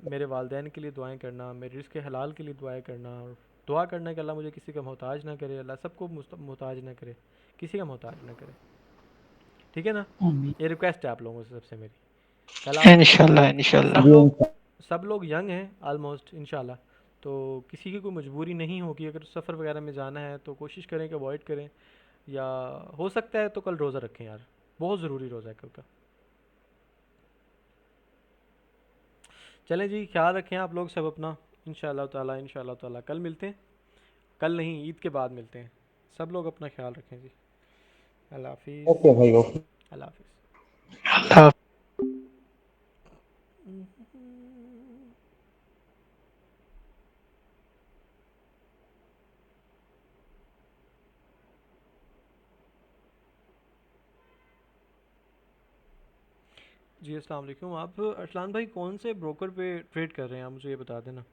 मेरे वालदैन के लिए दुआएं करना, मेरे रिज़्क़ हलाल के लिए दुआएं करना, और दुआ करना कि अल्लाह मुझे किसी का मोहताज ना करे, अल्लाह सबको मोहताज ना करे, किसी का मोहताज ना करे। ठीक है ना। ये रिक्वेस्ट है आप लोगों से सबसे मेरी। कल आप में से इंशाल्लाह इंशाल्लाह। सब लोग यंग हैं आलमोस्ट इंशाल्लाह, तो किसी की कोई मजबूरी नहीं होगी। अगर सफ़र वगैरह में जाना है तो कोशिश करें कि अवॉइड करें, या हो सकता है तो कल रोज़ा रखें यार, बहुत ज़रूरी रोज़ा है कल का। चलें जी, ख्याल रखें आप लोग सब अपना। इंशाल्लाह ताला कल मिलते हैं, कल नहीं ईद के बाद मिलते हैं। सब लोग अपना ख्याल रखें जी। अल्लाह हाफिज़। ओके भाई, ओके। अल्लाह हाफिज़। अल्लाह। जी अस्सलाम वालेकुम। आप अरसलान भाई कौन से ब्रोकर पे ट्रेड कर रहे हैं, आप मुझे ये बता देना।